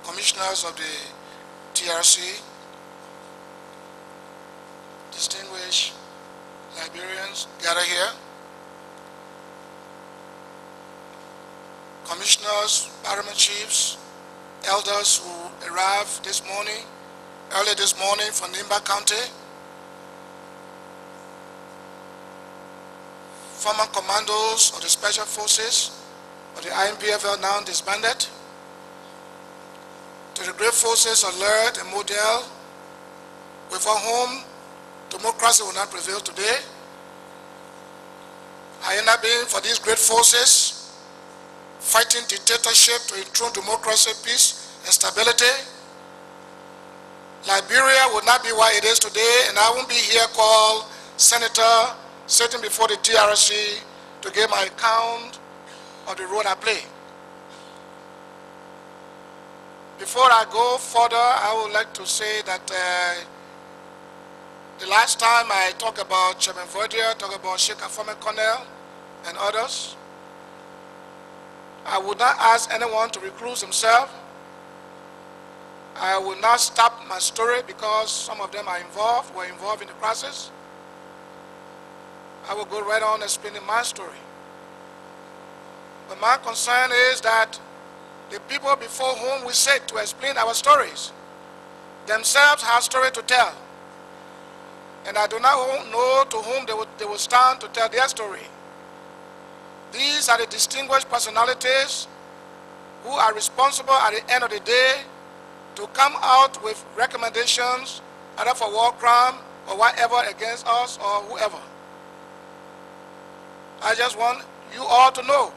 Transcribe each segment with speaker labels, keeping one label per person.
Speaker 1: commissioners of the TRC, distinguished Liberians gathered here, commissioners, paramount chiefs, elders who arrived early this morning from Nimba County, former commandos of the Special Forces of the IMPFL now disbanded, to the great forces of Laird and Model, without whom democracy will not prevail today. I end up being for these great forces fighting dictatorship to enthrone democracy, peace, and stability. Liberia would not be what it is today, and I won't be here called senator sitting before the TRC to give my account of the role I play. Before I go further, I would like to say that the last time I talked about Chairman Verdier, talked about Sheikh Afome Conneh and others, I would not ask anyone to recluse himself. I will not stop my story because some of them were involved in the crisis. I will go right on explaining my story. But my concern is that the people before whom we sit to explain our stories themselves have story to tell. And I do not know to whom they will stand to tell their story. These are the distinguished personalities who are responsible at the end of the day to come out with recommendations either for war crime or whatever against us or whoever. I just want you all to know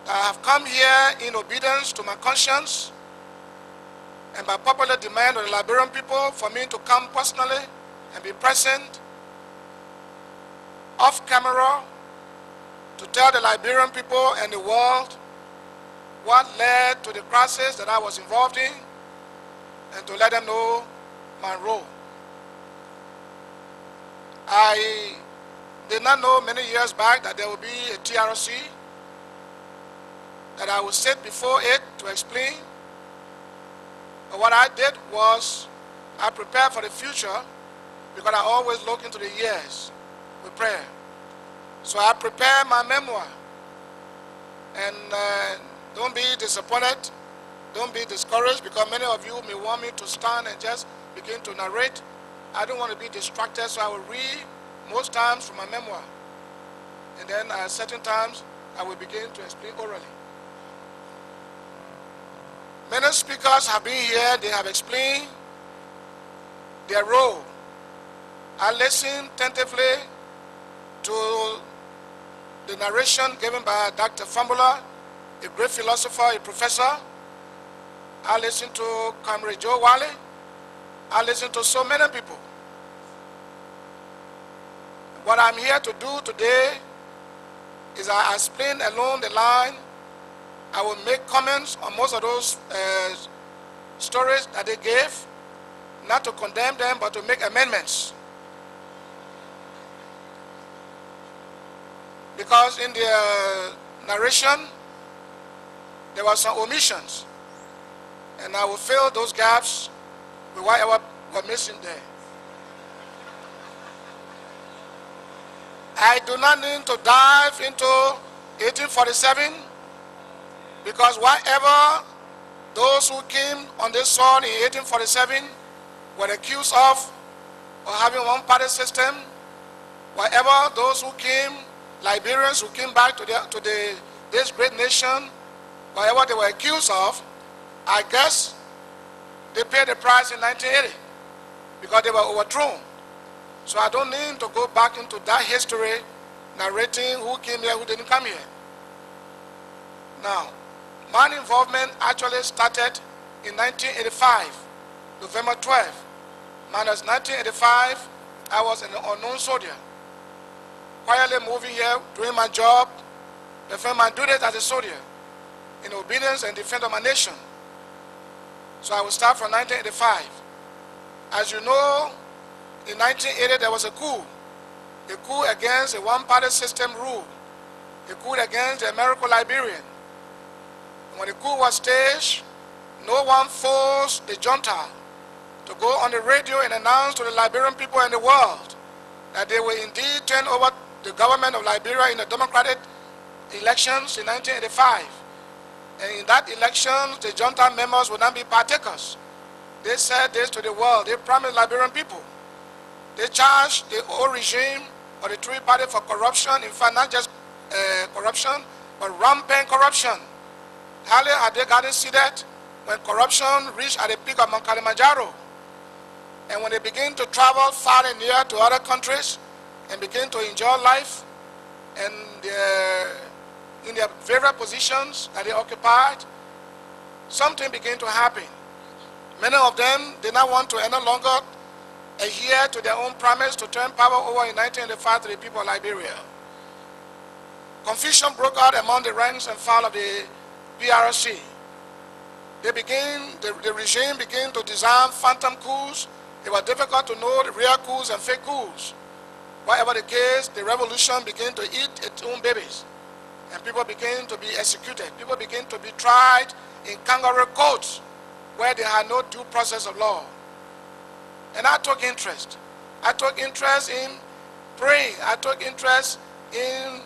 Speaker 1: that I have come here in obedience to my conscience and by popular demand of the Liberian people for me to come personally and be present off camera to tell the Liberian people and the world what led to the crisis that I was involved in and to let them know my role. I did not know many years back that there would be a TRC, that I would sit before it to explain. But what I did was I prepared for the future because I always look into the years with prayer. So I prepared my memoir. And don't be disappointed, don't be discouraged because many of you may want me to stand and just begin to narrate. I don't want to be distracted, so I will read most times from my memoir. And then at certain times, I will begin to explain orally. Many speakers have been here, they have explained their role. I listened attentively to the narration given by Dr. Fambula, a great philosopher, a professor. I listened to Comrade Joe Wally. I listened to so many people. What I'm here to do today is I explain along the line. I will make comments on most of those stories that they gave, not to condemn them, but to make amendments. Because in the narration, there were some omissions, and I will fill those gaps with whatever was missing there. I do not need to dive into 1847 because whatever those who came on this soil in 1847 were accused of having one-party system, whatever those who came, Liberians who came back to this great nation, whatever they were accused of, I guess they paid the price in 1980 because they were overthrown. So I don't need to go back into that history, narrating who came here, who didn't come here. Now, my involvement actually started in 1985, November 12. Minus 1985, I was an unknown soldier, quietly moving here, doing my job, performing my duties as a soldier, in obedience and defense of my nation. So I will start from 1985. As you know, in 1980 there was a coup against a one-party system rule, a coup against the American Liberian. And when the coup was staged, no one forced the junta to go on the radio and announce to the Liberian people and the world that they will indeed turn over the government of Liberia in the democratic elections in 1985. And in that election, the junta members would not be partakers. They said this to the world. They promised Liberian people. They charged the old regime or the three party for corruption. In fact, not just corruption, but rampant corruption. Hardly had they gotten seated when corruption reached at the peak of Mount Kilimanjaro. And when they begin to travel far and near to other countries and begin to enjoy life and in their various positions that they occupied, something began to happen. Many of them did not want to any longer adhere to their own promise to turn power over in 1985 to the people of Liberia. Confusion broke out among the ranks and file of the PRC. The regime began to design phantom coups. It was difficult to know the real coups and fake coups. Whatever the case, the revolution began to eat its own babies. And people began to be executed. People began to be tried in kangaroo courts where they had no due process of law. And I took interest. I took interest in praying. I took interest in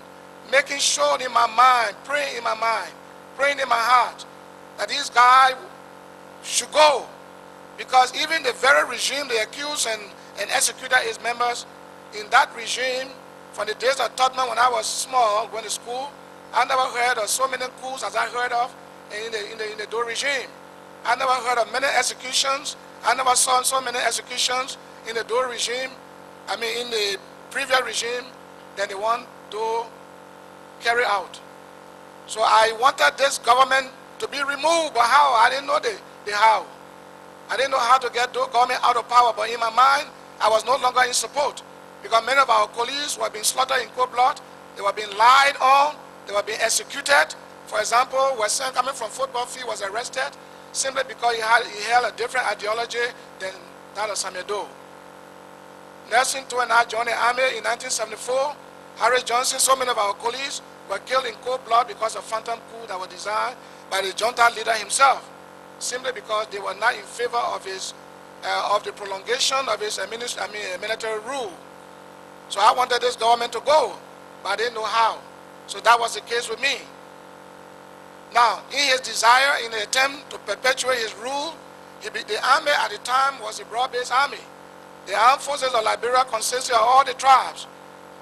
Speaker 1: making sure in my mind, praying in my mind, praying in my heart, that this guy should go. Because even the very regime they accused and executed his members, in that regime, from the days of Tottenham when I was small, going to school, I never heard of so many coups as I heard of in the Dole regime. I never heard of many executions. I never saw so many executions in the Dole regime, in the previous regime, than the one Dole carry out. So I wanted this government to be removed, but how? I didn't know the how. I didn't know how to get Dole government out of power, but in my mind, I was no longer in support, because many of our colleagues were being slaughtered in cold blood, they were being lied on, they were being executed. For example, Wesson coming from football field was arrested simply because he held a different ideology than that of Samuel Doe. Nelson too and I joined the army in 1974. Harry Johnson, so many of our colleagues were killed in cold blood because of phantom coup that were designed by the junta leader himself, simply because they were not in favor of the prolongation of his military rule. So I wanted this government to go, but I didn't know how. So that was the case with me. Now, in his desire, in the attempt to perpetuate his rule, the army at the time was a broad-based army. The armed forces of Liberia consisted of all the tribes.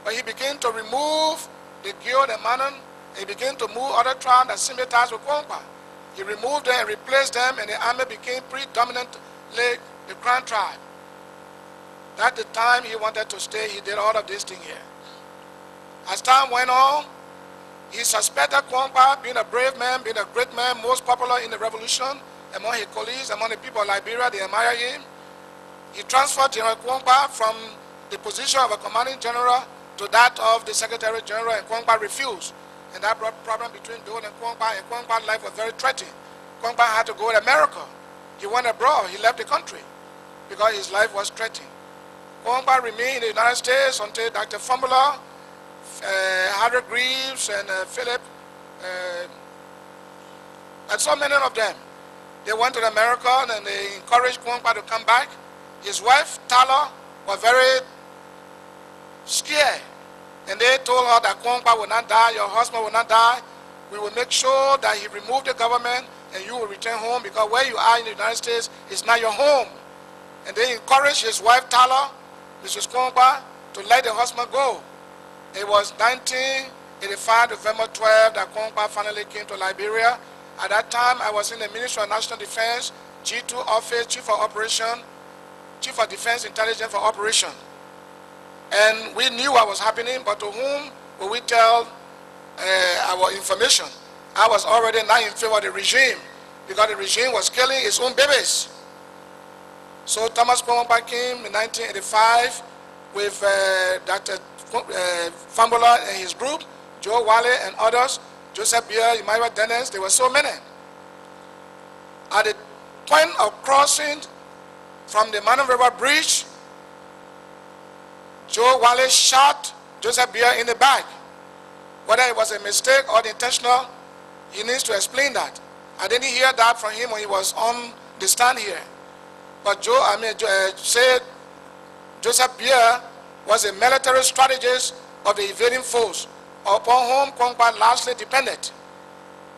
Speaker 1: But he began to remove the Guild and Manon, and he began to move other tribes that sympathized with Kwangpa. He removed them and replaced them, and the army became predominantly the Crown tribe. At the time he wanted to stay, he did all of these things here. As time went on, he suspected Kwangpa, being a brave man, being a great man, most popular in the revolution, among his colleagues, among the people of Liberia, they admire him. He transferred General Kwangpa from the position of a commanding general to that of the Secretary General, and Kwangpa refused. And that brought problem between Dole and Kwangpa's life was very threatening. Kwangpa had to go to America. He went abroad, he left the country because his life was threatened. Kwangpa remained in the United States until Dr. Fambula, Harry Greaves, and Philip, and so many of them. They went to America and they encouraged Kwangpa to come back. His wife, Tala, was very scared. And they told her that Kwangpa will not die, your husband will not die. We will make sure that he removed the government and you will return home, because where you are in the United States is not your home. And they encouraged his wife, Tala, Mrs. Kwangpa, to let the husband go. It was 1985, November 12, that Kwangpa finally came to Liberia. At that time, I was in the Ministry of National Defense, G2 Office, Chief of Defense Intelligence for Operation. And we knew what was happening, but to whom would we tell our information? I was already not in favor of the regime, because the regime was killing its own babies. So Thomas Kwangpa came in 1985 with Dr. Fambula and his group, Joe Wale and others, Joseph Beer, Emmanuel Dennis, there were so many. At the point of crossing from the Manon River Bridge, Joe Wale shot Joseph Beer in the back. Whether it was a mistake or intentional, he needs to explain that. I didn't hear that from him when he was on the stand here. But Joseph Beer was a military strategist of the invading foes, upon whom Kongba largely depended.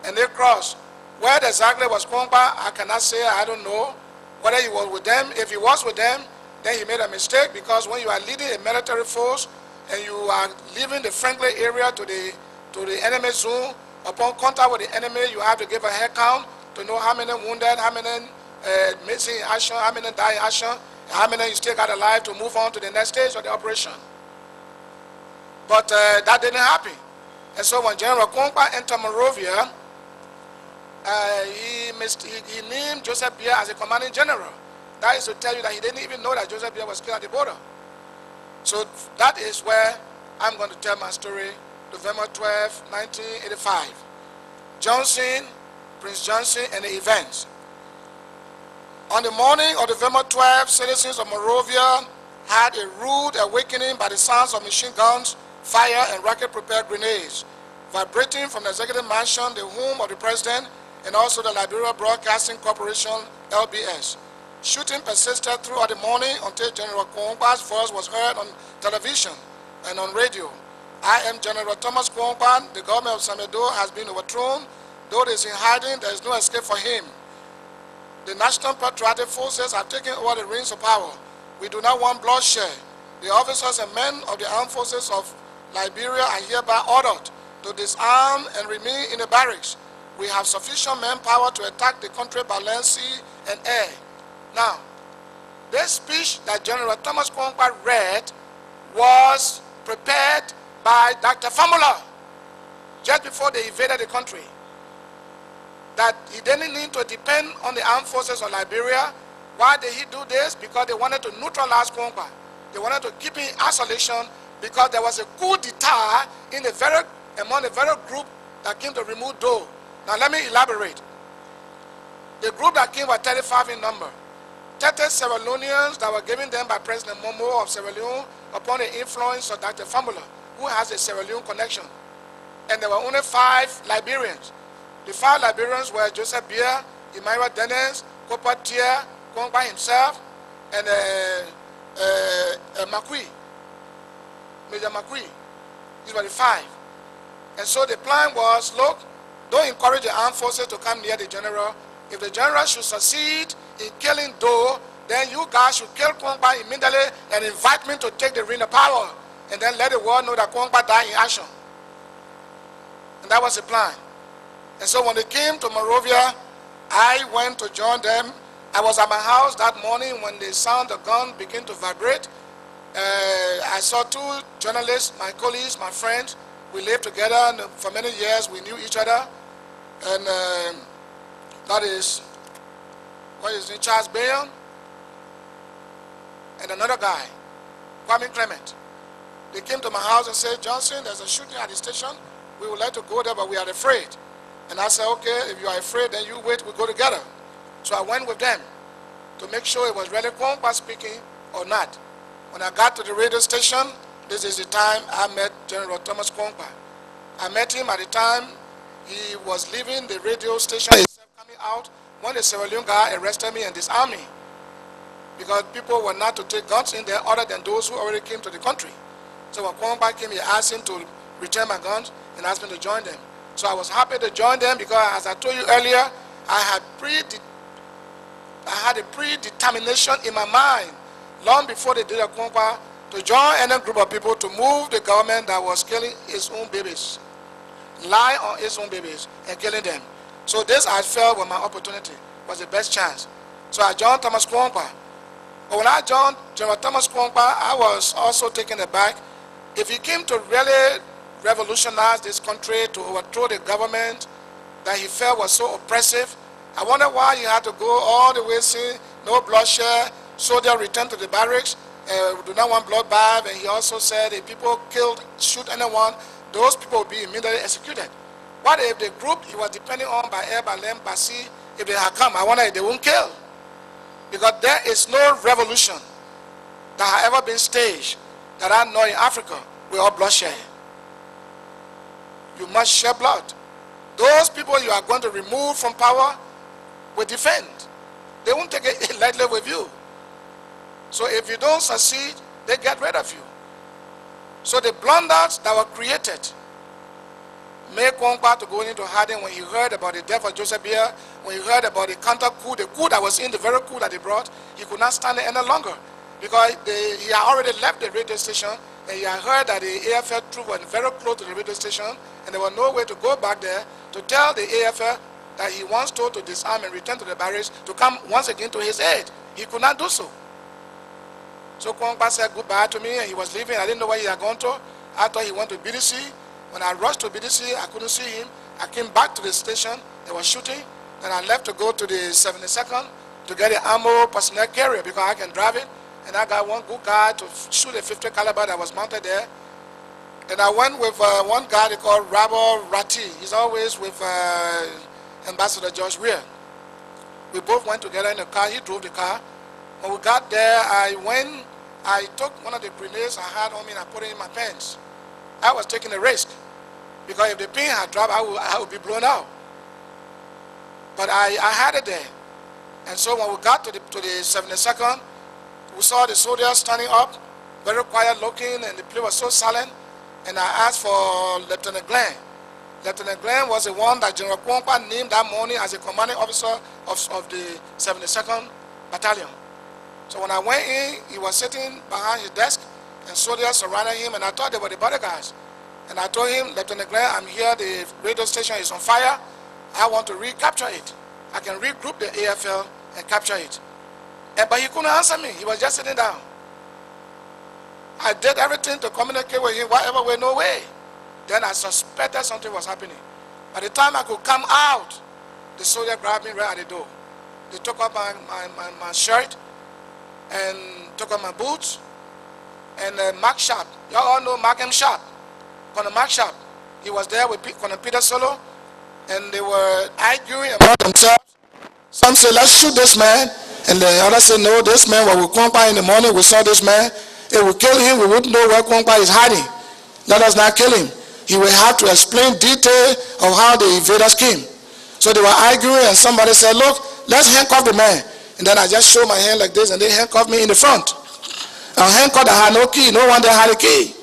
Speaker 1: And they crossed. Where exactly was Kongba, I cannot say, I don't know. Whether he was with them, if he was with them, then he made a mistake, because when you are leading a military force and you are leaving the friendly area to the enemy zone, upon contact with the enemy, you have to give a head count to know how many wounded, how many missing in action, how many die in action, how many you still got alive to move on to the next stage of the operation. But that didn't happen. And so when General Kongba entered Monrovia, he named Joseph Beer as a commanding general. That is to tell you that he didn't even know that Joseph Beer was killed at the border. So that is where I'm going to tell my story, November 12, 1985. Johnson, Prince Johnson, and the events. On the morning of November 12, citizens of Monrovia had a rude awakening by the sounds of machine guns, fire, and rocket-propelled grenades, vibrating from the executive mansion, the home of the president, and also the Liberia Broadcasting Corporation, LBS. Shooting persisted throughout the morning until General Kongba's voice was heard on television and on radio. I am General Thomas Kongba. The government of Samedo has been overthrown. Though it is in hiding, there is no escape for him. The National Patriotic Forces have taken over the reins of power. We do not want bloodshed. The officers and men of the armed forces of Liberia are hereby ordered to disarm and remain in the barracks. We have sufficient manpower to attack the country by land, sea, and air. Now, this speech that General Thomas Kongba read was prepared by Dr. Famula just before they invaded the country. That he didn't need to depend on the armed forces of Liberia. Why did he do this? Because they wanted to neutralize Kongba. They wanted to keep him in isolation because there was a coup d'etat among the very group that came to remove Doe. Now let me elaborate. The group that came was 35 in number. 30 Sierra Leoneans that were given them by President Momo of Sierra Leone upon the influence of Dr. Famula, who has a Sierra Leone connection. And there were only 5 Liberians. The 5 Liberians were Joseph Beer, Emmanuel Dennis, Copper Tier, Kongba himself, and Makui, Major Makui. These were the 5. And so the plan was, look, don't encourage the armed forces to come near the general. If the general should succeed in killing Doe, then you guys should kill Kongba immediately and invite me to take the reign of power. And then let the world know that Kongba died in action. And that was the plan. And so when they came to Monrovia, I went to join them. I was at my house that morning when the sound of gun began to vibrate. I saw 2 journalists, my colleagues, my friends. We lived together, and for many years we knew each other. And that is, what is it, Charles Bayon, and another guy, Kwame Clement. They came to my house and said, Johnson, there's a shooting at the station. We would like to go there, but we are afraid. And I said, okay, if you are afraid, then you wait, we go together. So I went with them to make sure it was really Kongba speaking or not. When I got to the radio station, this is the time I met General Thomas Kongba. I met him at the time he was leaving the radio station himself, coming out, when the Sierra Leone guy arrested me and disarmed me. Because people were not to take guns in there other than those who already came to the country. So when Kongba came, he asked him to return my guns and asked me to join them. So I was happy to join them because, as I told you earlier, I had a predetermination in my mind, long before they did a Kongba, to join any group of people to move the government that was killing its own babies, lie on its own babies and killing them. So this, I felt, was my opportunity, was the best chance. So I joined Thomas Kongba. But when I joined General Thomas Kongba, I was also taken aback. If he came to really revolutionize this country, to overthrow the government that he felt was so oppressive, I wonder why he had to go all the way, saying no bloodshed, soldiers return to the barracks, we do not want bloodbath. And he also said if people shoot anyone, those people will be immediately executed. What if the group he was depending on by air, by land, by sea, if they had come, I wonder if they won't kill. Because there is no revolution that has ever been staged that I know in Africa without bloodshed. You must shed blood. Those people you are going to remove from power will defend. They won't take it lightly with you. So if you don't succeed, they get rid of you. So the blunders that were created made Kwankwa to go into hiding when he heard about the death of Joseph Biya, when he heard about the counter coup, the coup that was in, the very coup that they brought. He could not stand it any longer because he had already left the radio station, and he had heard that the AFL troop were very close to the radio station, and there was no way to go back there to tell the AFL that he wants to disarm and return to the barracks to come once again to his aid. He could not do so. So Kwankwa said goodbye to me, and he was leaving. I didn't know where he had gone to. I thought he went to BDC. When I rushed to BDC, I couldn't see him. I came back to the station. They were shooting. Then I left to go to the 72nd to get the ammo personnel carrier because I can drive it. And I got one good guy to shoot a 50 caliber that was mounted there. And I went with one guy they call Rabo Rati. He's always with Ambassador George Weir. We both went together in the car. He drove the car. When we got there, I took one of the grenades I had on me and I put it in my pants. I was taking a risk because if the pin had dropped, I would be blown out. But I had it there. And so when we got to the 72nd, we saw the soldiers standing up, very quiet looking, and the place was so silent. And I asked for Lieutenant Glenn. Lieutenant Glenn was the one that General Kwankwa named that morning as the commanding officer of the 72nd Battalion. So when I went in, he was sitting behind his desk, and soldiers surrounded him, and I thought they were the bodyguards. And I told him, Lieutenant Glenn, I'm here, the radio station is on fire. I want to recapture it. I can regroup the AFL and capture it. But he couldn't answer me. He was just sitting down. I did everything to communicate with him, whatever way, no way. Then I suspected something was happening. By the time I could come out, the soldier grabbed me right at the door. They took off my shirt and took off my boots. And Mark Sharp, you all know Mark M. Sharp, Conneh Mark Sharp. He was there with Conneh Peter Solo, and they were arguing about themselves. Some said, let's shoot this man, and the others said, no, this man, when we Kwankwa in the morning, we saw this man, if we kill him, we wouldn't know where Kwankwa is hiding. Let us not kill him. He will have to explain detail of how the invaders came. So they were arguing, and somebody said, look, let's handcuff the man. And then I just showed my hand like this, and they handcuffed me in the front. A handcuff that had no key, no one there had a key.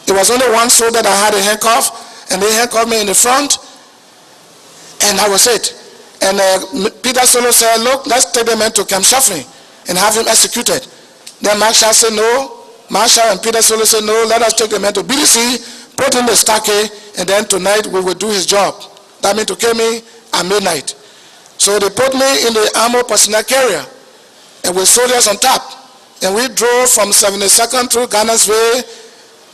Speaker 1: There was only one soldier that had a handcuff, and they handcuffed me in the front, and that was it. And Peter Solo said, look, let's take the man to Camp Shuffling and have him executed. Then Marshall said no. Marshall and Peter Solo said no, let us take the man to BDC, put in the stockade, and then tonight we will do his job. That means to kill me at midnight. So they put me in the armor personnel carrier, and with soldiers on top. And we drove from 72nd through Ghana's Way,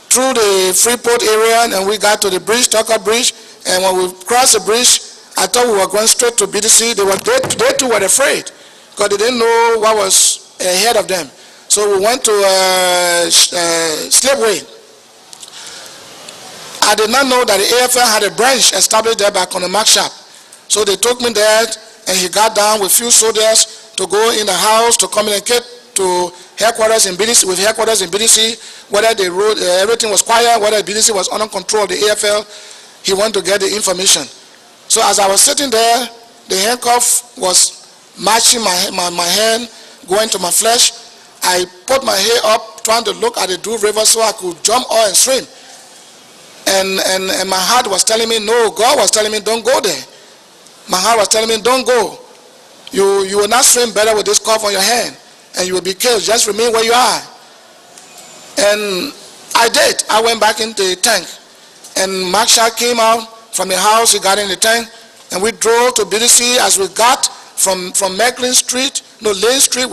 Speaker 1: through the Freeport area, and we got to the bridge, Tucker Bridge. And when we crossed the bridge, I thought we were going straight to BDC. They too were afraid because they didn't know what was ahead of them. So we went to Slipway. I did not know that the AFL had a branch established there by Conneh Mark Sharp. So they took me there, and he got down with few soldiers to go in the house to communicate to headquarters in BDC, with headquarters in BDC, whether the road, everything was quiet, whether BDC was under control of the AFL. He wanted to get the information. So as I was sitting there, the handcuff was matching my hand, going to my flesh. I put my hair up, trying to look at the Due River so I could jump off and swim. And my heart was telling me, no. God was telling me, don't go there. My heart was telling me, don't go. You will not swim better with this cuff on your hand, and you will be killed. Just remain where you are. And I did. I went back into the tank. And Mark Sharp came out from the house. He got in the tank, and we drove to BDC. As we got from Lane Street, we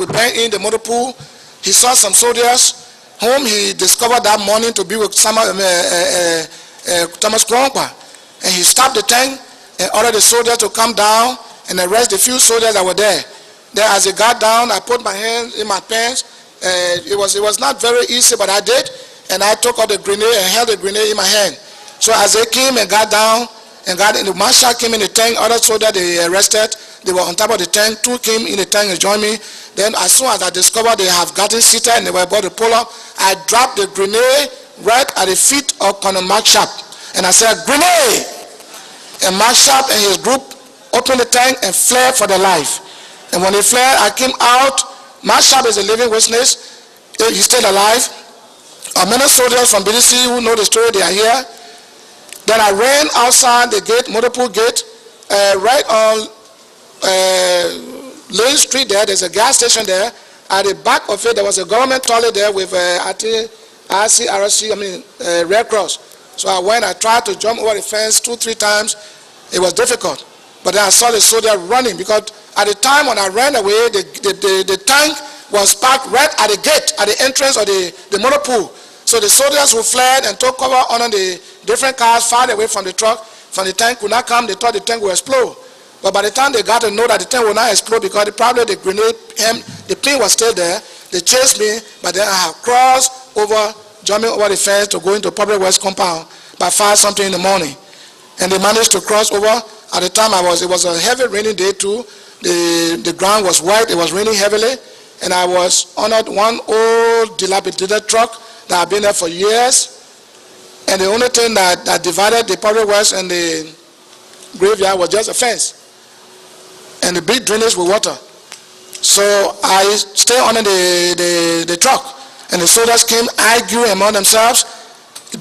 Speaker 1: went in the motor pool. He saw some soldiers whom he discovered that morning to be with Thomas Kwankwa. And he stopped the tank and ordered the soldiers to come down and arrest the few soldiers that were there. Then as he got down, I put my hand in my pants. It was not very easy, but I did. And I took out the grenade and held the grenade in my hand. So as they came and got down, and the marshal came in the tank, other soldiers they arrested, they were on top of the tank, two came in the tank and joined me. Then as soon as I discovered they have gotten seated and they were about to pull up, I dropped the grenade right at the feet of Conneh Mark Sharp. And I said, grenade! And Marshall and his group opened the tank and fled for their life. And when they fled, I came out. Marshall is a living witness. He's still alive. Many soldiers from BDC who know the story, they are here. Then I ran outside the gate, multiple gate, right on Lane Street there. There's a gas station there. At the back of it, there was a government toilet there with Red Cross. So I went, I tried to jump over the fence 2-3 times. It was difficult. But then I saw the soldier running, because at the time when I ran away, the tank was parked right at the gate, at the entrance of the motor pool. So the soldiers who fled and took cover under the different cars far away from the truck, from the tank, could not come. They thought the tank would explode. But by the time they got to know that the tank would not explode, because probably the grenade, the pin was still there, they chased me. But then I have crossed over, jumping over the fence to go into Public Works compound by 5-something in the morning. And they managed to cross over. At the time it was a heavy rainy day too. The ground was wet, it was raining heavily. And I was on one old dilapidated truck that had been there for years. And the only thing that divided the Public Works and the graveyard was just a fence. And the big drainage with water. So I stayed under the truck. And the soldiers came arguing among themselves,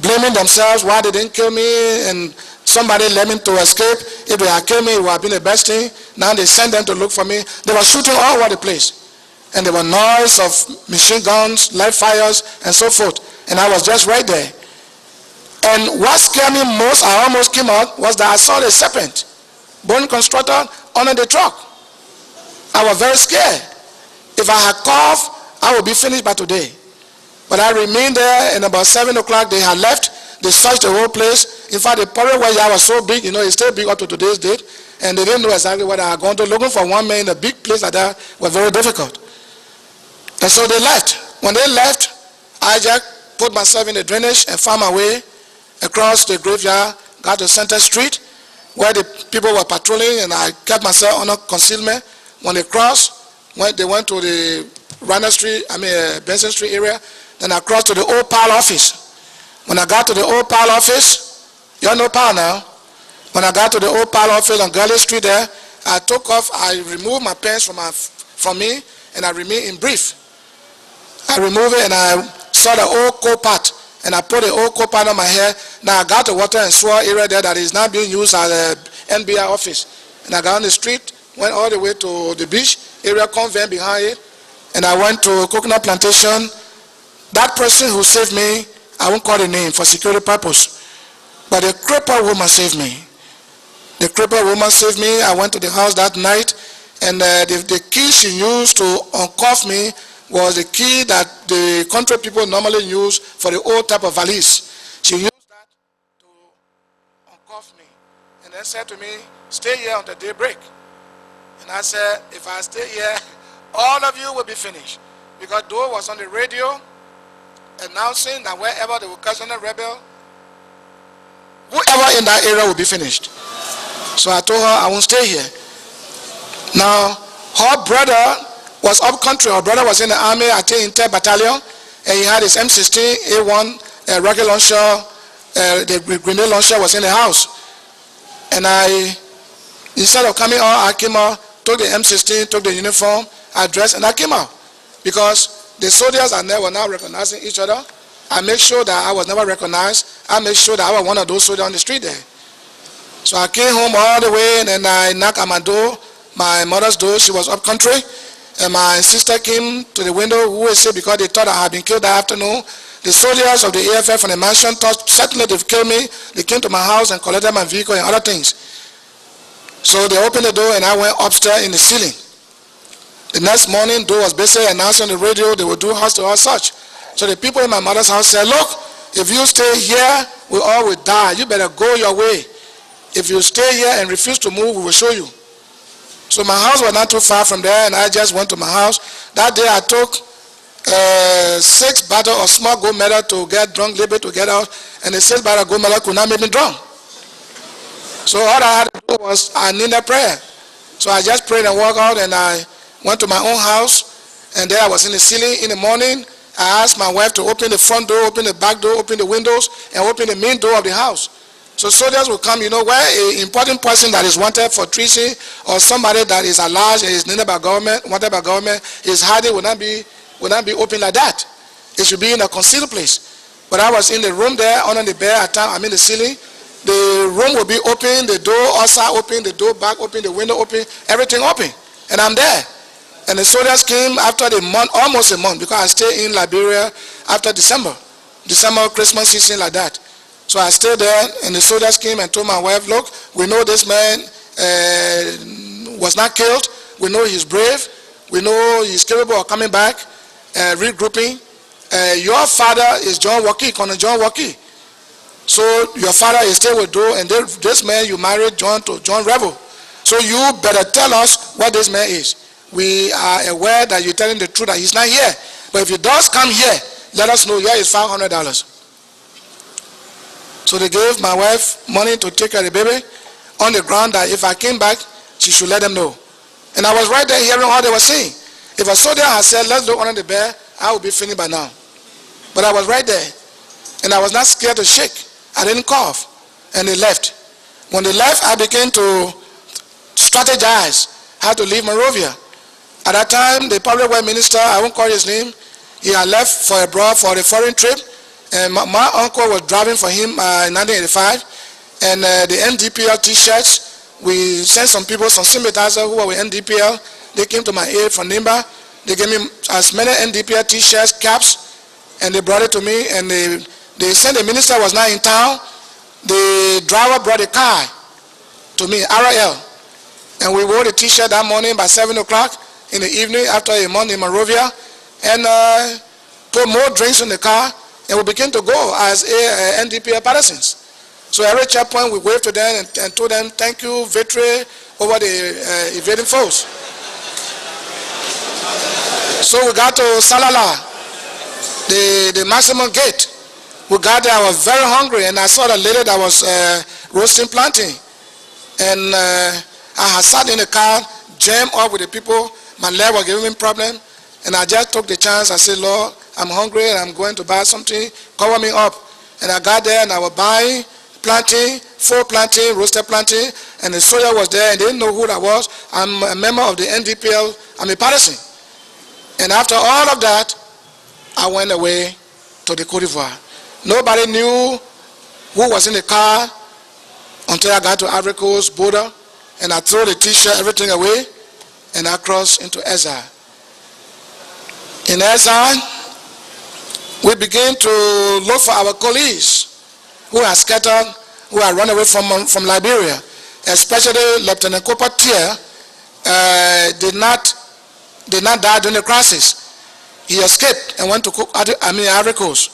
Speaker 1: blaming themselves why they didn't kill me, and somebody led me to escape. If they had killed me, it would have been the best thing. Now they sent them to look for me. They were shooting all over the place. And there were noise of machine guns, live fires, and so forth. And I was just right there. And what scared me most, I almost came out, was that I saw the serpent, bone constructed under the truck. I was very scared. If I had coughed, I would be finished by today. But I remained there, and about 7 o'clock they had left. They searched the whole place. In fact, the Public Works yard was so big, it's still big up to today's date. And they didn't know exactly what I had gone to. Looking for one man in a big place like that was very difficult. And so they left. When they left, I just put myself in the drainage and found my way across the graveyard, got to Center Street, where the people were patrolling, and I kept myself under concealment. When they crossed, they went to the Benson Street area. Then I crossed to the old PAL office. When I got to the old PAL office, you all know PAL now. When I got to the old PAL office on Gully Street there, I took off, I removed my pants from me, and I remained in brief. I removed it, and I saw the old coal pot, and I put the old coal pot on my hair. Now I got the water and sewer area there that is now being used as a NBI office. And I got on the street, went all the way to the beach area, convent behind it, and I went to Coconut Plantation. That person who saved me, I won't call the name for security purpose, but the crippled woman saved me. The crippled woman saved me. I went to the house that night, and the key she used to uncuff me was the key that the country people normally use for the old type of valise. She used that to uncuff me, and then said to me, "Stay here until daybreak." And I said, "If I stay here, all of you will be finished." Because Doe was on the radio announcing that wherever they will catch on a rebel, whoever in that area will be finished. So I told her I won't stay here. Now, her brother was up country. Her brother was in the army, I think in 10th Battalion, and he had his M16 A1 rocket launcher. The grenade launcher was in the house. And instead of coming out, I came out, took the M16, took the uniform, I dressed, and I came out. Because the soldiers and they were now recognizing each other. I made sure that I was never recognized. I made sure that I was one of those soldiers on the street there. So I came home all the way, and then I knocked at my door, my mother's door. She was up country, and my sister came to the window, who was sick because they thought I had been killed that afternoon. The soldiers of the AFF from the mansion thought certainly they've killed me. They came to my house and collected my vehicle and other things. So they opened the door, and I went upstairs in the ceiling. The next morning, Doe was basically announcing on the radio they would do house-to-house search. So the people in my mother's house said, "Look, if you stay here, we all will die. You better go your way. If you stay here and refuse to move, we will show you." So my house was not too far from there, and I just went to my house. That day I took 6 bottles of small gold medal to get drunk, a little bit to get out, and the 6 bottles of gold medal could not make me drunk. So all I had to do was I needed prayer. So I just prayed and walked out, and I went to my own house, and there I was in the ceiling. In the morning, I asked my wife to open the front door, open the back door, open the windows, and open the main door of the house So soldiers will come, where an important person that is wanted for treason or somebody that is alleged and is needed by government, wanted by government, his hiding will not be open like that. It should be in a concealed place. But I was in the room there under the bed at time, the ceiling. The room will be open, the door outside open, the door back open, the window open, everything open. And I'm there. And the soldiers came after the month, almost a month, because I stayed in Liberia after December Christmas season like that. So I stayed there, and the soldiers came and told my wife, look, we know this man was not killed. We know he's brave. We know he's capable of coming back, regrouping. Your father is John Waki, Conneh John Waki. So your father is still with Doe, and this man you married John to John Rebel. So you better tell us what this man is. We are aware that you're telling the truth that he's not here. But if he does come here, let us know. Here is $500. So they gave my wife money to take care of the baby on the ground that if I came back, she should let them know. And I was right there hearing all they were saying. If a soldier had said, let's look under the bed, I would be finished by now. But I was right there. And I was not scared to shake. I didn't cough. And they left. When they left, I began to strategize how to leave Monrovia. At that time, the public works minister, I won't call his name, he had left for abroad for a foreign trip. And my uncle was driving for him in 1985. And the NDPL t-shirts, we sent some people, some sympathizers who were with NDPL. They came to my aid from Nimba. They gave me as many NDPL t-shirts, caps, and they brought it to me. And they said the minister was not in town. The driver brought a car to me, RL. And we wore the t-shirt that morning by 7 o'clock in the evening after a month in Monrovia. And put more drinks in the car. And we began to go as NDPL partisans. So every checkpoint we waved to them and told them, thank you, victory over the invading foes. So we got to Salala, the maximum gate. We got there, I was very hungry, and I saw the lady that was roasting plantain. And I had sat in the car, jammed up with the people. My leg was giving me problem. And I just took the chance. I said, Lord, I'm hungry and I'm going to buy something. Cover me up. And I got there and I was buying plantain, 4 plantain, roasted plantain. And the soldier was there and they didn't know who that was. I'm a member of the NDPL. I'm a partisan. And after all of that, I went away to the Côte d'Ivoire. Nobody knew who was in the car until I got to Ivory Coast border. And I threw the t-shirt, everything away. And I crossed into exile. In exile, we began to look for our colleagues who are scattered, who are run away from Liberia, especially Lieutenant Cooper Tier did not die during the crisis. He escaped and went to Ivory Coast.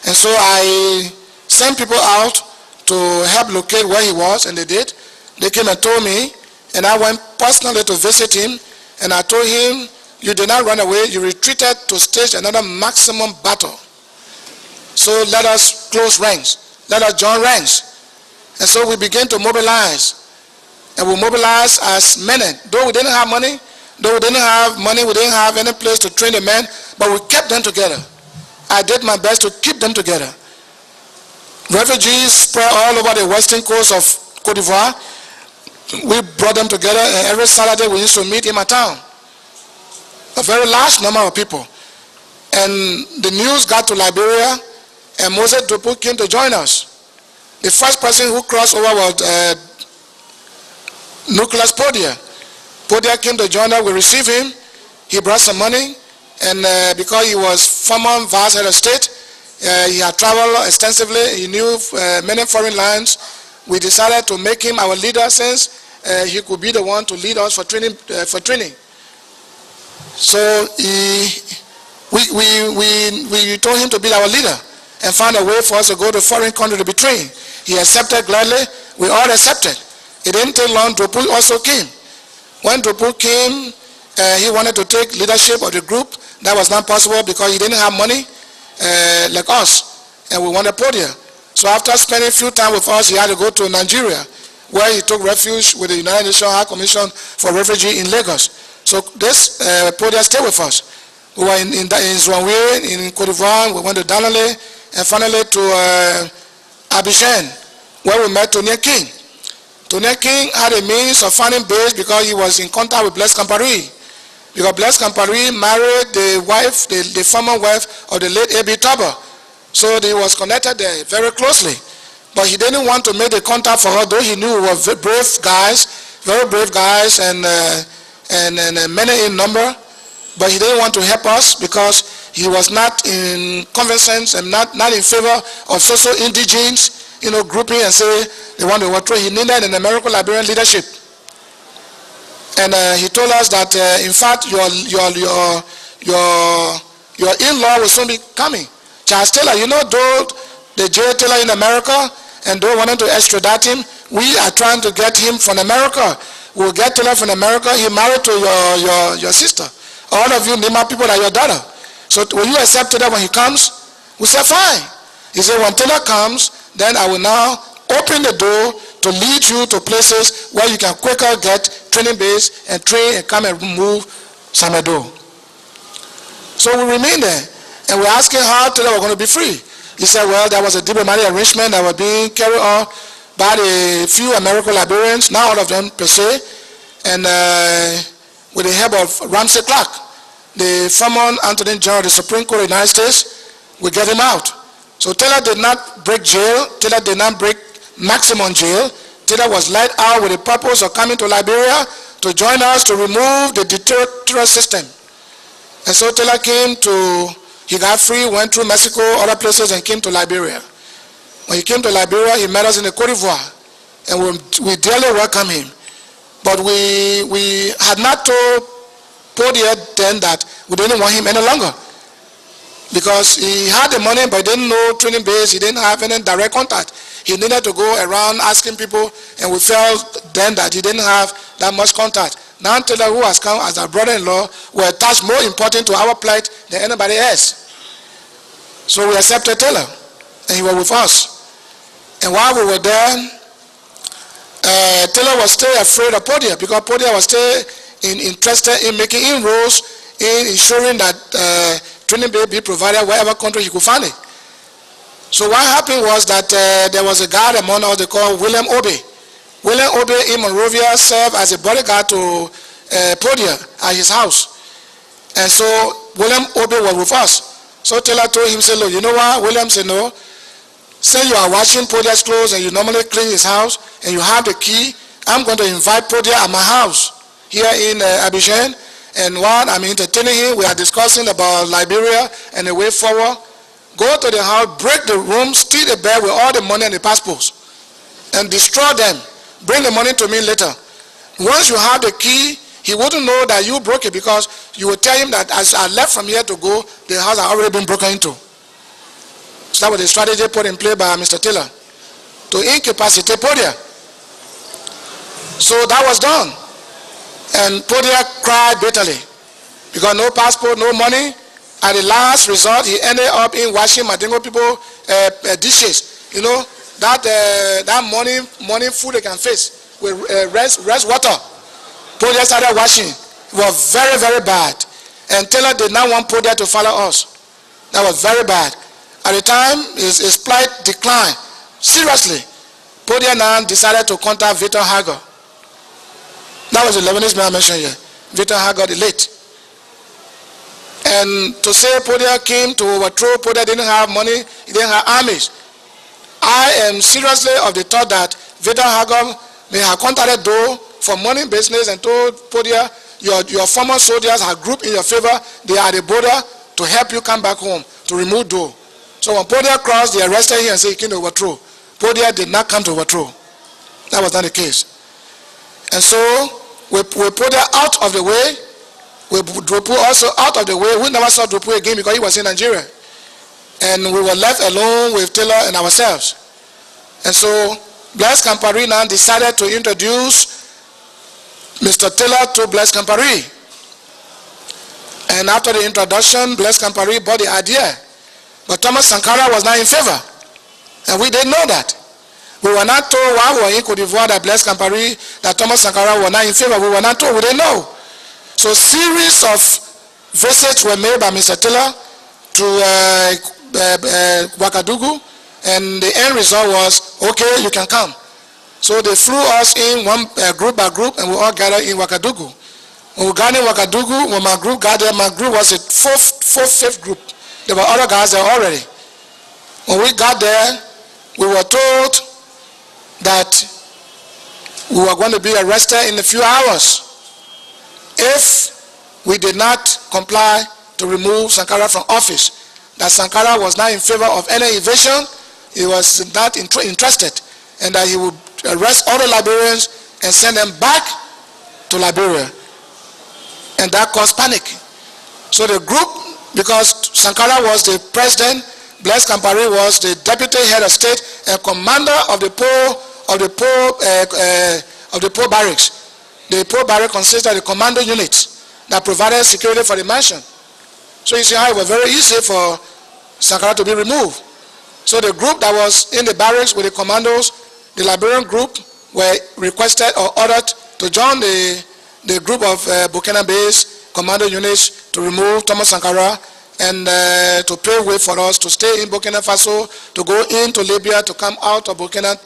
Speaker 1: And so I sent people out to help locate where he was, and they did. They came and told me, and I went personally to visit him, and I told him, you did not run away, you retreated to stage another maximum battle. So let us close ranks. Let us join ranks. And so we began to mobilize. And we mobilized as men. Though we didn't have money, we didn't have any place to train the men, but we kept them together. I did my best to keep them together. Refugees spread all over the western coast of Côte d'Ivoire. We brought them together, and every Saturday we used to meet in my town. A very large number of people. And the news got to Liberia, and Moses Dupu came to join us. The first person who crossed over was Nicholas Podia. Podia came to join us. We received him. He brought some money, and because he was former vice head of state, he had traveled extensively. He knew many foreign lands. We decided to make him our leader since he could be the one to lead us for training. So we told him to be our leader and find a way for us to go to foreign country to be trained. He accepted gladly. We all accepted. It didn't take long. Dupu also came. When Dupu came, he wanted to take leadership of the group. That was not possible because he didn't have money like us, and we wanted Podia. So after spending a few time with us, he had to go to Nigeria, where he took refuge with the United Nations High Commission for Refugees in Lagos. So this Podia stayed with us. We were in Zouanouye, in Côte d'Ivoire, we went to Danale, and finally to Abidjan, where we met Conneh King. Conneh King had a means of finding base because he was in contact with Blaise Compaoré. Because Blaise Compaoré married the wife, the former wife of the late A.B. Tubber. So he was connected there very closely. But he didn't want to make the contact for her, though he knew we were very brave guys, and many in number. But he didn't want to help us because he was not in conversance and not in favor of social indigenes, grouping and say they want to overthrow. He needed an American Liberian leadership. And he told us that, in fact, your in-law will soon be coming. Charles Taylor, though the jail Taylor in America, and they wanted to extradite him, we are trying to get him from America. We'll get Taylor from America. He married to your sister. All of you Nima people are your daughter. So will you accept Taylor when he comes? We said, fine. He said, when Taylor comes, then I will now open the door to lead you to places where you can quicker get training base and train and come and move Samedo. So we remained there. And we're asking how Taylor was going to be free. He said, well, there was a diplomatic arrangement that was being carried on by a few American Liberians, not all of them per se, and with the help of Ramsey Clark, the former Attorney General of the Supreme Court of the United States, we get him out. So Taylor did not break jail. Taylor did not break maximum jail. Taylor was let out with the purpose of coming to Liberia to join us to remove the dictatorial system. And so Taylor he got free, went through Mexico, other places, and came to Liberia. When he came to Liberia, he met us in the Côte d'Ivoire, and we dearly welcomed him. But we had not told Podia then that we didn't want him any longer, because he had the money, but he didn't know training base. He didn't have any direct contact. He needed to go around asking people, and we felt then that he didn't have that much contact. Now Taylor, who has come as our brother-in-law, were attached more important to our plight than anybody else. So we accepted Taylor, and he was with us. And while we were there, Taylor was still afraid of Podia, because Podia was still interested in making inroads in ensuring that training be provided wherever country he could find it. So what happened was that there was a guy among us they called William Obe. William Obe in Monrovia served as a bodyguard to Podia at his house. And so William Obe was with us. So Taylor told him, say, look, you know what? William said, no. Say you are washing Podia's clothes and you normally clean his house and you have the key. I'm going to invite Podia at my house here in Abidjan. And while I'm entertaining him, we are discussing about Liberia and the way forward. Go to the house, break the room, steal the bed with all the money and the passports, and destroy them. Bring the money to me later. Once you have the key, he wouldn't know that you broke it, because you would tell him that as I left from here to go, the house had already been broken into. So that was the strategy put in play by Mr. Taylor to incapacitate Podia. So that was done. And Podia cried bitterly because no passport, no money. At the last resort, he ended up in washing Madingo people dishes. That morning food they can face with rest water. Podia started washing. It was very, very bad. And Taylor did not want Podia to follow us. That was very bad. At the time, his plight declined seriously. Podia now decided to contact Victor Hager. That was the Lebanese man I mentioned here. Victor Hager, the late. And to say Podia came to overthrow, Podia didn't have money, he didn't have armies. I am seriously of the thought that Victor Hager may have contacted Doe for money business and told Podia, your former soldiers are grouped in your favor, they are at the border to help you come back home, to remove Doe. So when Podia crossed, they arrested him and said he came to overthrow. Podia did not come to overthrow. That was not the case. And so we put Podia out of the way. We Dropu also out of the way. We never saw Dropu again because he was in Nigeria. And we were left alone with Taylor and ourselves. And so Blaise Compaoré now decided to introduce Mr. Taylor to Blaise Compaoré. And after the introduction, Blaise Compaoré bought the idea. But Thomas Sankara was not in favor. And we didn't know that. We were not told while we were in Côte d'Ivoire that Blaise Compaoré, that Thomas Sankara was not in favor. We were not told. We didn't know. So a series of visits were made by Mr. Taylor to Ouagadougou, And the end result was, okay, you can come. So they flew us in one group by group, and we all gathered in Ouagadougou. When we got in Ouagadougou, when my group got there, my group was a fifth group. There were other guys there already. When we got there, we were told that we were going to be arrested in a few hours if we did not comply to remove Sankara from office. That Sankara was not in favor of any evasion, he was not interested, and that he would arrest all the Liberians and send them back to Liberia. And that caused panic. So the group, because Sankara was the president, Blaise Compaoré was the deputy head of state and commander of the poor barracks. The poor barracks consisted of the commando units that provided security for the mansion. So you see how it was very easy for Sankara to be removed. So the group that was in the barracks with the commandos, the Liberian group, were requested or ordered to join the group of Burkina-based commando units to remove Thomas Sankara and to pave way for us to stay in Burkina Faso, to go into Libya, to come out of Burkina,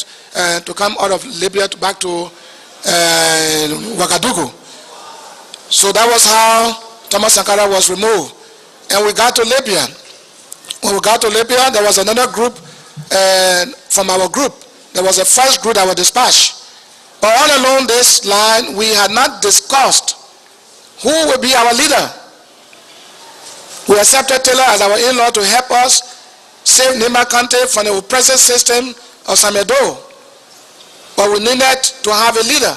Speaker 1: to come out of Libya back to Ouagadougou. So that was how Thomas Sankara was removed. And we got to Libya. When we got to Libya, there was another group from our group. There was a first group that was dispatched. But all along this line, we had not discussed who will be our leader. We accepted Taylor as our in-law to help us save Nima Kante from the oppressive system of Samedo. But we needed to have a leader.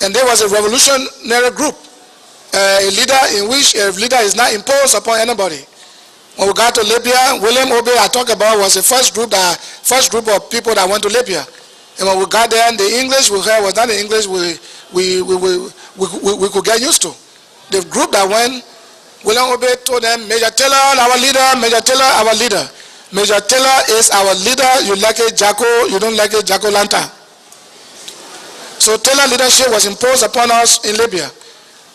Speaker 1: And there was a revolutionary group, a leader in which a leader is not imposed upon anybody. When we got to Libya, William Obe I talked about was the first group of people that went to Libya. And when we got there, the English we heard was not the English we could get used to. The group that went, William Obe told them, Major Taylor, our leader, Major Taylor, our leader. Major Taylor is our leader. You like it, Jacko, you don't like it, Jacko Lanta. So Taylor leadership was imposed upon us in Libya.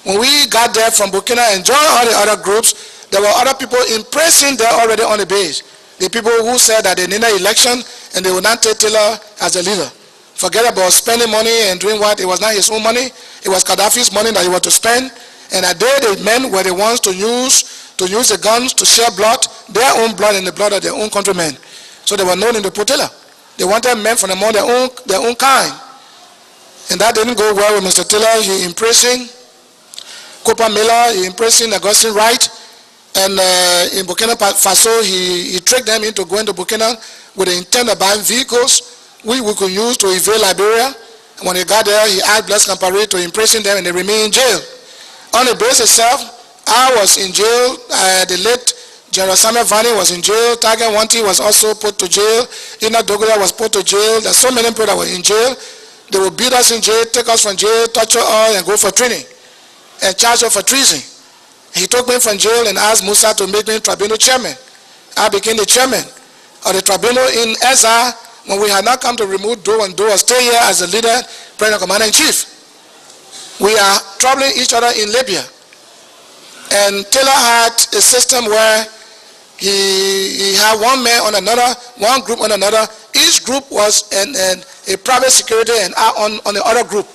Speaker 1: When we got there from Burkina and joined all the other groups, there were other people in prison there already on the base. The people who said that they needed election and they would not take Taylor as a leader. Forget about spending money and doing what? It was not his own money. It was Gaddafi's money that he was to spend. And that day the men were the ones to use the guns to share blood, their own blood and the blood of their own countrymen. So they were known in the Taylor. They wanted men from among their own kind. And that didn't go well with Mr. Taylor. He imprisoned Cooper Miller, he imprisoned Augustine Wright. And in Burkina Faso, he tricked them into going to Burkina with the intent of buying vehicles we could use to evade Liberia. And when he got there, he asked Blaise Compaoré to imprison them and they remained in jail. On the base itself, I was in jail. The late General Samuel Vani was in jail. Tagen Wanti was also put to jail. Ina Dogola was put to jail. There's so many people that were in jail. They would beat us in jail, take us from jail, torture us, and go for training, and charge us for treason. He took me from jail and asked Musa to make me tribunal chairman. I became the chairman of the tribunal in Eza when we had not come to remove Doe, and Doe was still here as the leader, president, commander-in-chief. We are troubling each other in Libya. And Taylor had a system where he had one man on another, one group on another. Each group was a private security and on the other group.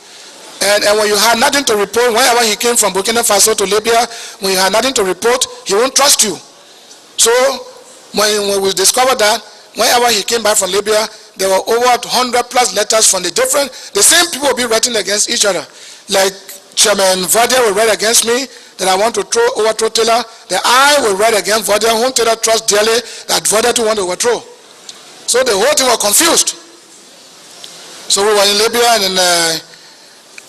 Speaker 1: And when you had nothing to report, whenever he came from Burkina Faso to Libya, when you had nothing to report, he won't trust you. So when we discovered that, whenever he came back from Libya, there were over 100 plus letters from the same people will be writing against each other. Like Chairman Vardia will write against me that I want to overthrow Taylor, that I will write against Vardia, whom Taylor trusts dearly, that Vardia too want to overthrow. So the whole thing was confused. So we were in Libya and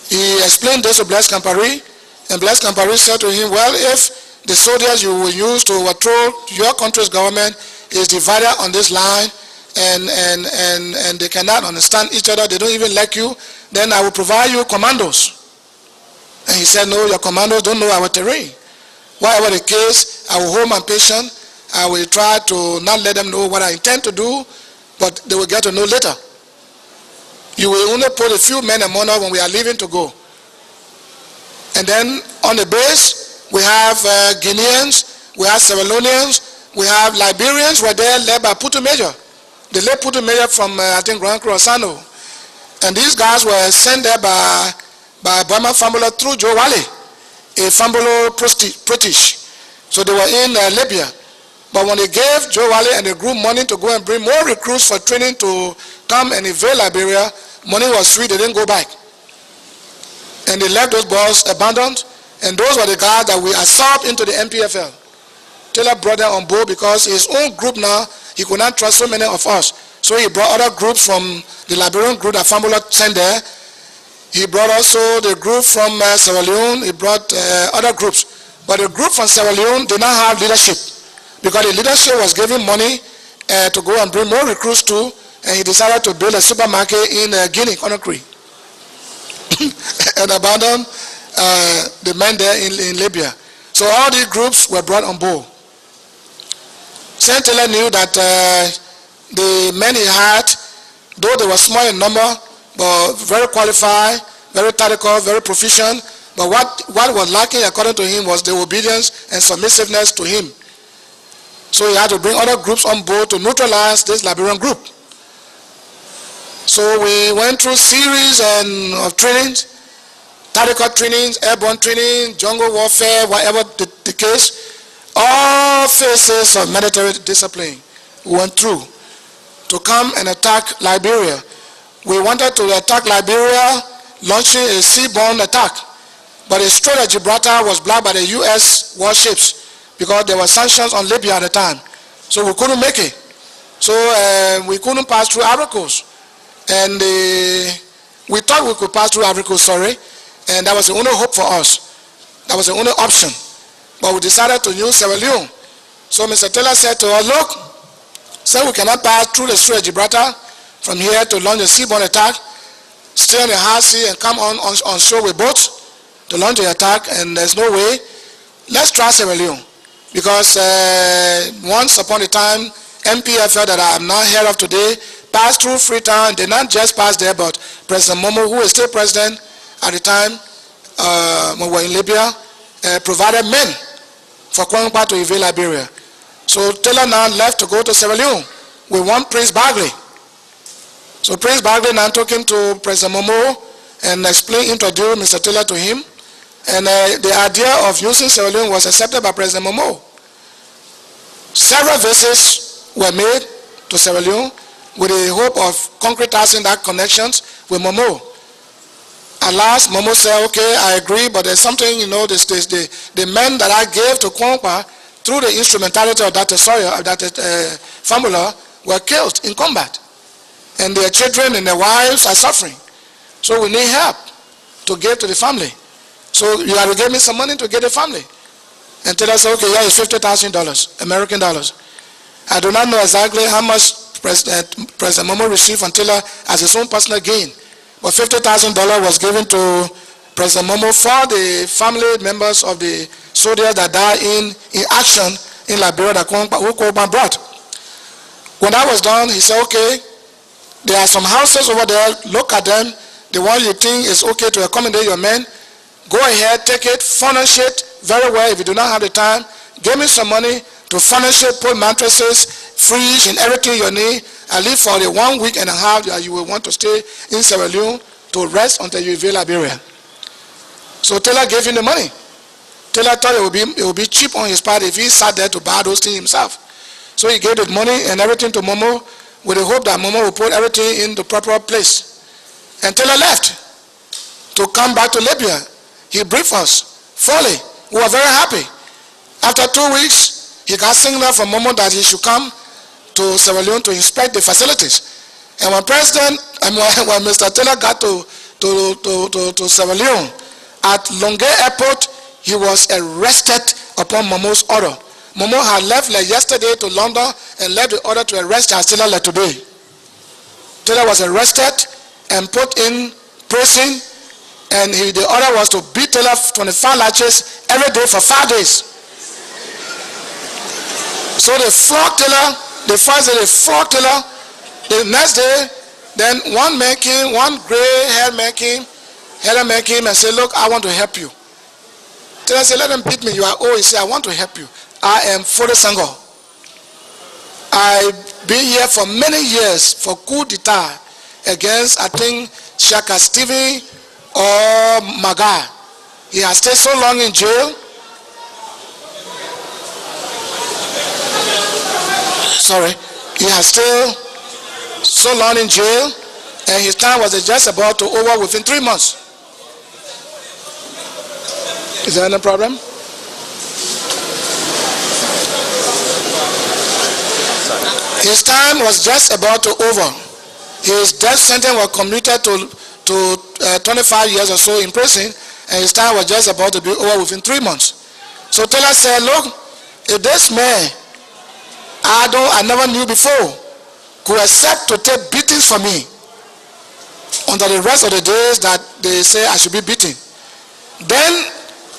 Speaker 1: he explained this to Blaise Compaoré, and Blaise Compaoré said to him, well, if the soldiers you will use to overthrow your country's government is divided on this line and they cannot understand each other, they don't even like you, then I will provide you commandos. And he said, no, your commandos don't know our terrain. Whatever the case, I will hold my patient. I will try to not let them know what I intend to do, but they will get to know later. You will only put a few men among us when we are leaving to go. And then on the base, we have Guineans, we have Sierra Leoneans, we have Liberians who are there led by Putu Major. the late Putin mayor from, I think, Grand Cruzano. And these guys were sent there by Burma Famula through Joe Wally, a Fambulo British. So they were in Libya. But when they gave Joe Wally and the group money to go and bring more recruits for training to come and invade Liberia, money was free, they didn't go back. And they left those boys abandoned, and those were the guys that we absorbed into the MPFL. Taylor brought them on board because his own group now, he could not trust so many of us. So he brought other groups from the Liberian group that Famula sent there. He brought also the group from Sierra Leone. He brought other groups. But the group from Sierra Leone did not have leadership because the leadership was giving money to go and bring more recruits too, and he decided to build a supermarket in Guinea, Conakry, and abandon the men there in Libya. So all these groups were brought on board. Saint Taylor knew that the men he had, though they were small in number, but very qualified, very tactical, very proficient, but what was lacking according to him was the obedience and submissiveness to him. So he had to bring other groups on board to neutralize this Liberian group. So we went through series of trainings, tactical trainings, airborne training, jungle warfare, whatever the case, all phases of military discipline we went through to come and attack Liberia. We wanted to attack Liberia, launching a seaborne attack, but the Strait of Gibraltar was blocked by the U.S. warships because there were sanctions on Libya at the time. So we couldn't make it. So we couldn't pass through Ivory Coast. And we thought we could pass through Ivory Coast, and that was the only hope for us. That was the only option. But we decided to use Sierra Leone. So Mr. Taylor said to us, look, so we cannot pass through the Strait of Gibraltar from here to launch a seaborne attack, stay on the high sea and come on shore with boats to launch the attack, and there's no way. Let's try Sierra Leone. Because once upon a time, MPFL that I am now head of today passed through Freetown. Did not just pass there, but President Momo, who is still president at the time, when we were in Libya, provided men for Kwangpa to invade Liberia. So Taylor now left to go to Sierra Leone with one Prince Bagley. So Prince Bagley now took him to President Momo and introduced Mr. Taylor to him. And the idea of using Sierra Leone was accepted by President Momo. Several visits were made to Sierra Leone with the hope of concretizing that connections with Momo. At last, Momo said, okay, I agree, but there's something, the men that I gave to Kwangpa through the instrumentality of that formula were killed in combat. And their children and their wives are suffering. So we need help to give to the family. So you have to give me some money to get the family. And Taylor said, okay, yeah, it's $50,000, American dollars. I do not know exactly how much President Momo received from Taylor as his own personal gain. But $50,000 was given to President Momo for the family members of the soldiers that died in action in Liberia that Kwangpa brought. When that was done, he said, okay, there are some houses over there, look at them. The one you think is okay to accommodate your men, go ahead, take it, furnish it very well. If you do not have the time, give me some money to furnish it, put mattresses, fridge, and everything you need. At least for the 1 week and a half that you will want to stay in Sierra Leone to rest until you invade Liberia. So Taylor gave him the money. Taylor thought it would be cheap on his part if he sat there to buy those things himself. So he gave the money and everything to Momo with the hope that Momo would put everything in the proper place. And Taylor left to come back to Libya. He briefed us fully. We were very happy. After 2 weeks, he got signal from Momo that he should come to Sierra Leone to inspect the facilities. And when Mr. Taylor got to Sierra Leone, at Longay Airport, he was arrested upon Momo's order. Momo had left yesterday to London and left the order to arrest Charles Taylor today. Taylor was arrested and put in prison, and the order was to beat Taylor 25 lashes every day for 5 days. So they flogged Taylor. The first day they flogged Taylor. The next day, then one gray-haired man came and said, look, I want to help you. Taylor said, let them beat me. You are old. He said, I want to help you. I am fully single. I been here for many years for coup d'etat against, I think, Shaka Stephen or Maga. He has stayed so long in jail. Sorry, he has stayed so long in jail, and his time was just about to over within 3 months. Is there any problem? His time was just about to over. His death sentence was commuted to 25 years or so in prison, and his time was just about to be over within 3 months. So Taylor said, look, if this man I never knew before could accept to take beatings for me until the rest of the days that they say I should be beaten, then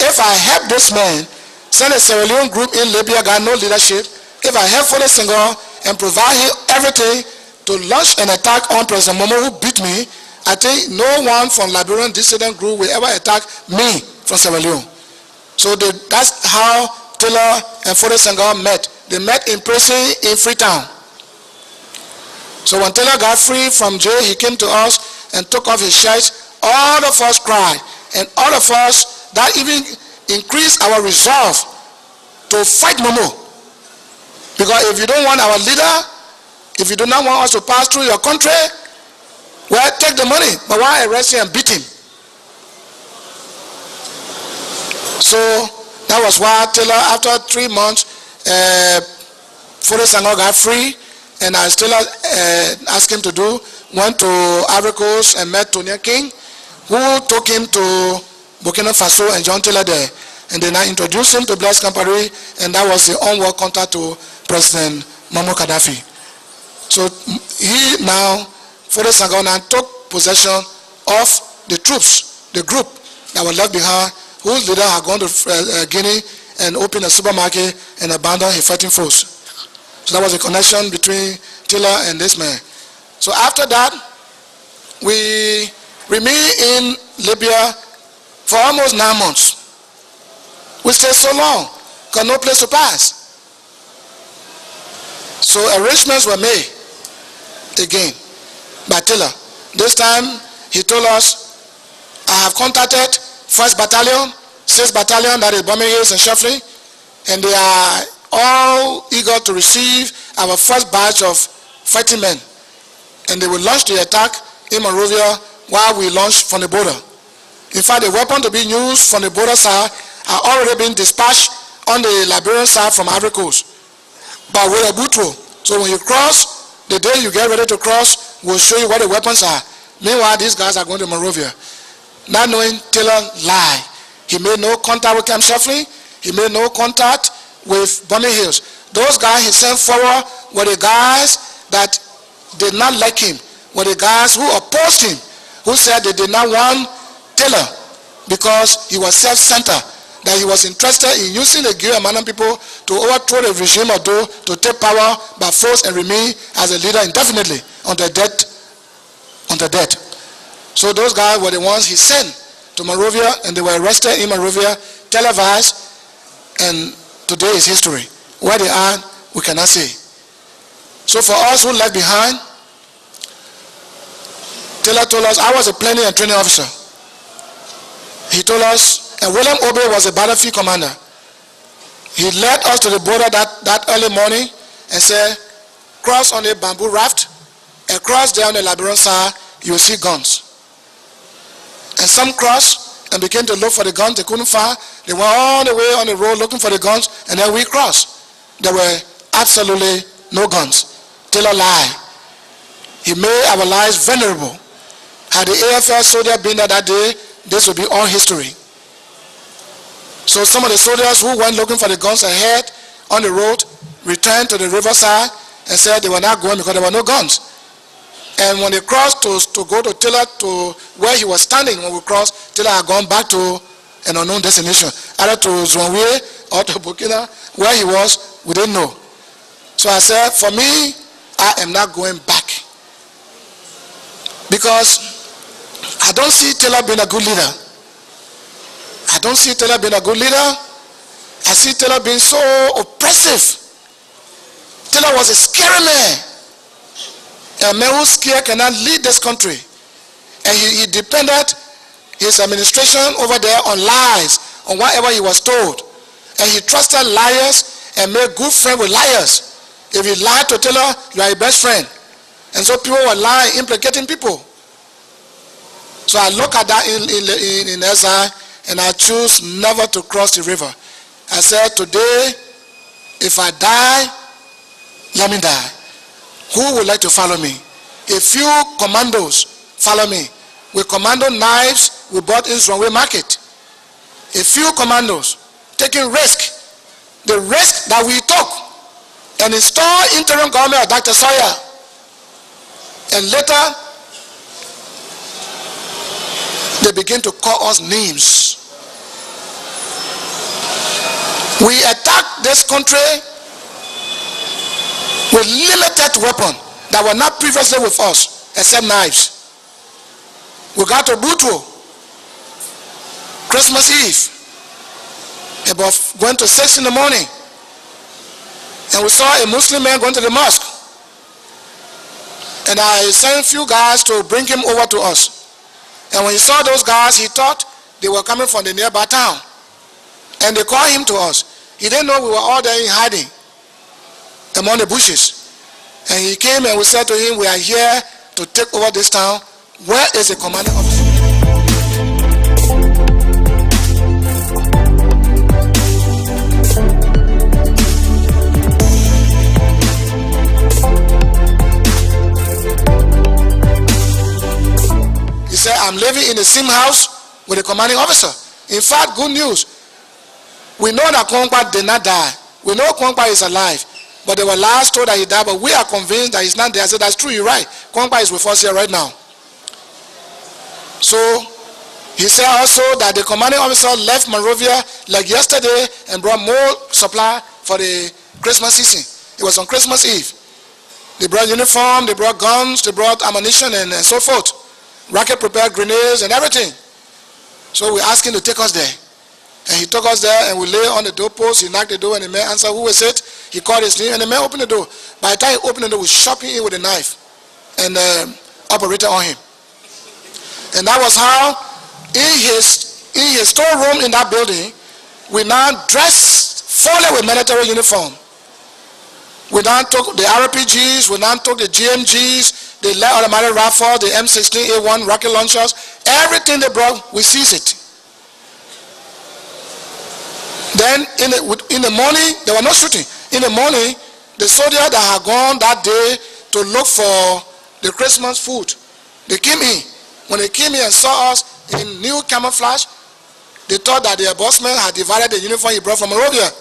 Speaker 1: if I help this man, send a Sierra Leone group in Libya, got no leadership, if I help for the single and provide him everything to launch an attack on President Momo who beat me, I think no one from Liberian dissident group will ever attack me from Sierra Leone. So that's how Taylor and Foday Senghor met. They met in prison in Freetown. So when Taylor got free from jail, he came to us and took off his shirt. All of us cried, and all of us, that even increased our resolve to fight Momo. Because if you don't want our leader, if you do not want us to pass through your country, well, take the money, but why arrest him and beat him? So that was why Taylor, after 3 months, Foday Senghor got free, and I still asked him to do, went to Ivory Coast and met Tony King, who took him to Burkina Faso and John Taylor there. And then I introduced him to Blaise Compaoré, and that was the onward contact to President Muammar Gaddafi. So he now, Foday Senghor now took possession of the troops, the group that were left behind, whose leader had gone to Guinea and opened a supermarket and abandoned his fighting force. So that was a connection between Taylor and this man. So after that, we remained in Libya for almost 9 months. We stayed so long, got no place to pass. So arrangements were made again by Taylor. This time he told us, I have contacted 1st Battalion, 6th Battalion, that is Bombing Hills and Shuffling, and they are all eager to receive our first batch of fighting men. And they will launch the attack in Monrovia while we launch from the border. In fact, the weapon to be used from the border side are already been dispatched on the Liberian side from Ivory Coast, but with a bootro. So when you cross, the day you get ready to cross, we'll show you what the weapons are. Meanwhile, these guys are going to Monrovia. Not knowing, Taylor lied. He made no contact with Camp Shuffling. He made no contact with Bombing Hills. Those guys he sent forward were the guys that did not like him, were the guys who opposed him, who said they did not want Taylor because he was self-centered, that he was interested in using the Guy and Manan people to overthrow the regime of Doe, to take power by force and remain as a leader indefinitely until death. So those guys were the ones he sent to Monrovia, and they were arrested in Monrovia, televised, and today is history. Where they are, we cannot say. So for us who left behind, Taylor told us, I was a planning and training officer. He told us, and William Obey was a battlefield commander. He led us to the border that early morning and said, cross on a bamboo raft, and cross there on the Liberian side, you will see guns. And some crossed and began to look for the guns. They couldn't find. They went all the way on the road looking for the guns, and then we crossed. There were absolutely no guns. Taylor lied. He made our lives vulnerable. Had the AFL soldier been there that day, this would be all history. So some of the soldiers who went looking for the guns ahead on the road returned to the riverside and said they were not going because there were no guns. And when they crossed to go to Taylor, to where he was standing when we crossed, Taylor had gone back to an unknown destination, either to Zouanouye or to Burkina. Where he was, we didn't know. So I said, for me, I am not going back. Because I don't see Taylor being a good leader. I don't see Taylor being a good leader. I see Taylor being so oppressive. Taylor was a scary man. A man who's scared cannot lead this country. And he depended his administration over there on lies, on whatever he was told. And he trusted liars and made good friends with liars. If he lied to Taylor, you are a best friend. And so people were lying, implicating people. So I look at that in exile, and I choose never to cross the river. I said, today, if I die, let me die. Who would like to follow me? A few commandos follow me. With commando knives, we bought in Runway Market. A few commandos taking risk. The risk that we took and install interim government of Dr. Sawyer. And later, they begin to call us names. We attacked this country with limited weapons that were not previously with us, except knives. We got to Butuo, Christmas Eve, about going to 6 in the morning, and we saw a Muslim man going to the mosque. And I sent a few guys to bring him over to us. And when he saw those guys, he thought they were coming from the nearby town. And they called him to us. He didn't know we were all there in hiding among the bushes. And he came and we said to him, we are here to take over this town. Where is the commanding officer? He said, I'm living in the same house with the commanding officer. In fact, good news. We know that Kwangba did not die. We know Kwangba is alive. But there were lies told that he died, but we are convinced that he's not there. I said, that's true, you're right. Kwangba is with us here right now. So, he said also that the commanding officer left Monrovia like yesterday and brought more supply for the Christmas season. It was on Christmas Eve. They brought uniform, they brought guns, they brought ammunition and so forth. Rocket prepared grenades and everything. So we asked him to take us there. And he took us there and we lay on the doorpost. He knocked the door and the man answered, who was it? He called his name and the man opened the door. By the time he opened the door, we shot him in with a knife and operated on him. And that was how in his storeroom in that building, we now dressed fully with military uniform. We now took the RPGs, we now took the GMGs, the light automatic rifle, the M16A1 rocket launchers, everything they brought, we seized it. Then in the morning, there was no shooting. In the morning, the soldiers that had gone that day to look for the Christmas food, they came in. When they came in and saw us in new camouflage, they thought that their bossman had divided the uniform he brought from Monrovia.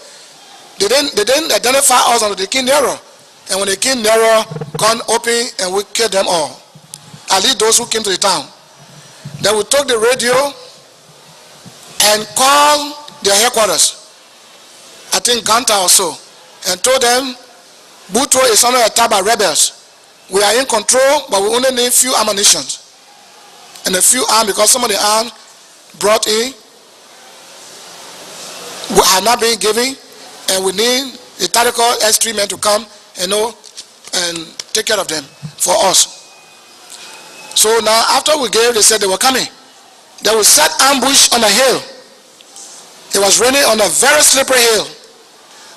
Speaker 1: They didn't identify us until they came nearer. And when they came nearer, gun open and we killed them all. At least those who came to the town. Then we took the radio and called their headquarters, I think Ganta or so, and told them, Butuo is under attack by rebels. We are in control, but we only need few ammunitions. And a few arms, because some of the arms brought in had not been given, and we need the tactical S3 men to come and take care of them for us. So now after we gave, they said they were coming. They would set ambush on a hill. It was raining on a very slippery hill.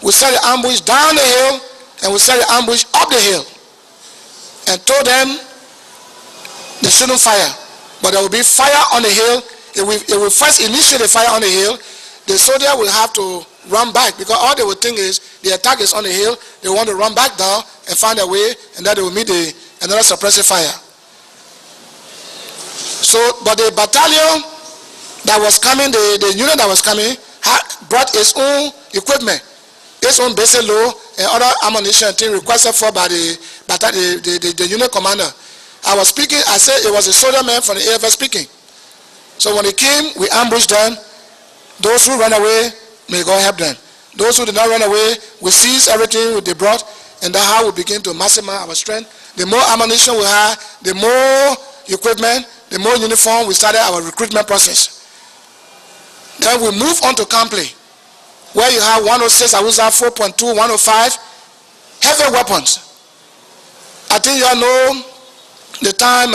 Speaker 1: We set the ambush down the hill and we set the ambush up the hill and told them they shouldn't fire, but there will be fire on the hill. If we first initiate the fire on the hill, the soldier will have to run back, because all they will think is the attack is on the hill. They want to run back down and find a way, and then they will meet another suppressive fire. So, but the battalion that was coming, the unit that was coming, brought its own equipment, its own basic load and other ammunition thing requested for by the unit commander. I was speaking, I said it was a soldier man from the AFS speaking. So when they came, we ambushed them. Those who ran away, may God help them. Those who did not run away, we seized everything they brought, and that's how we begin to maximize our strength. The more ammunition we had, the more equipment, the more uniform, we started our recruitment process. Then we move on to Campley, where you have 106, I was at 4.2, 105, heavy weapons. I think you all know the time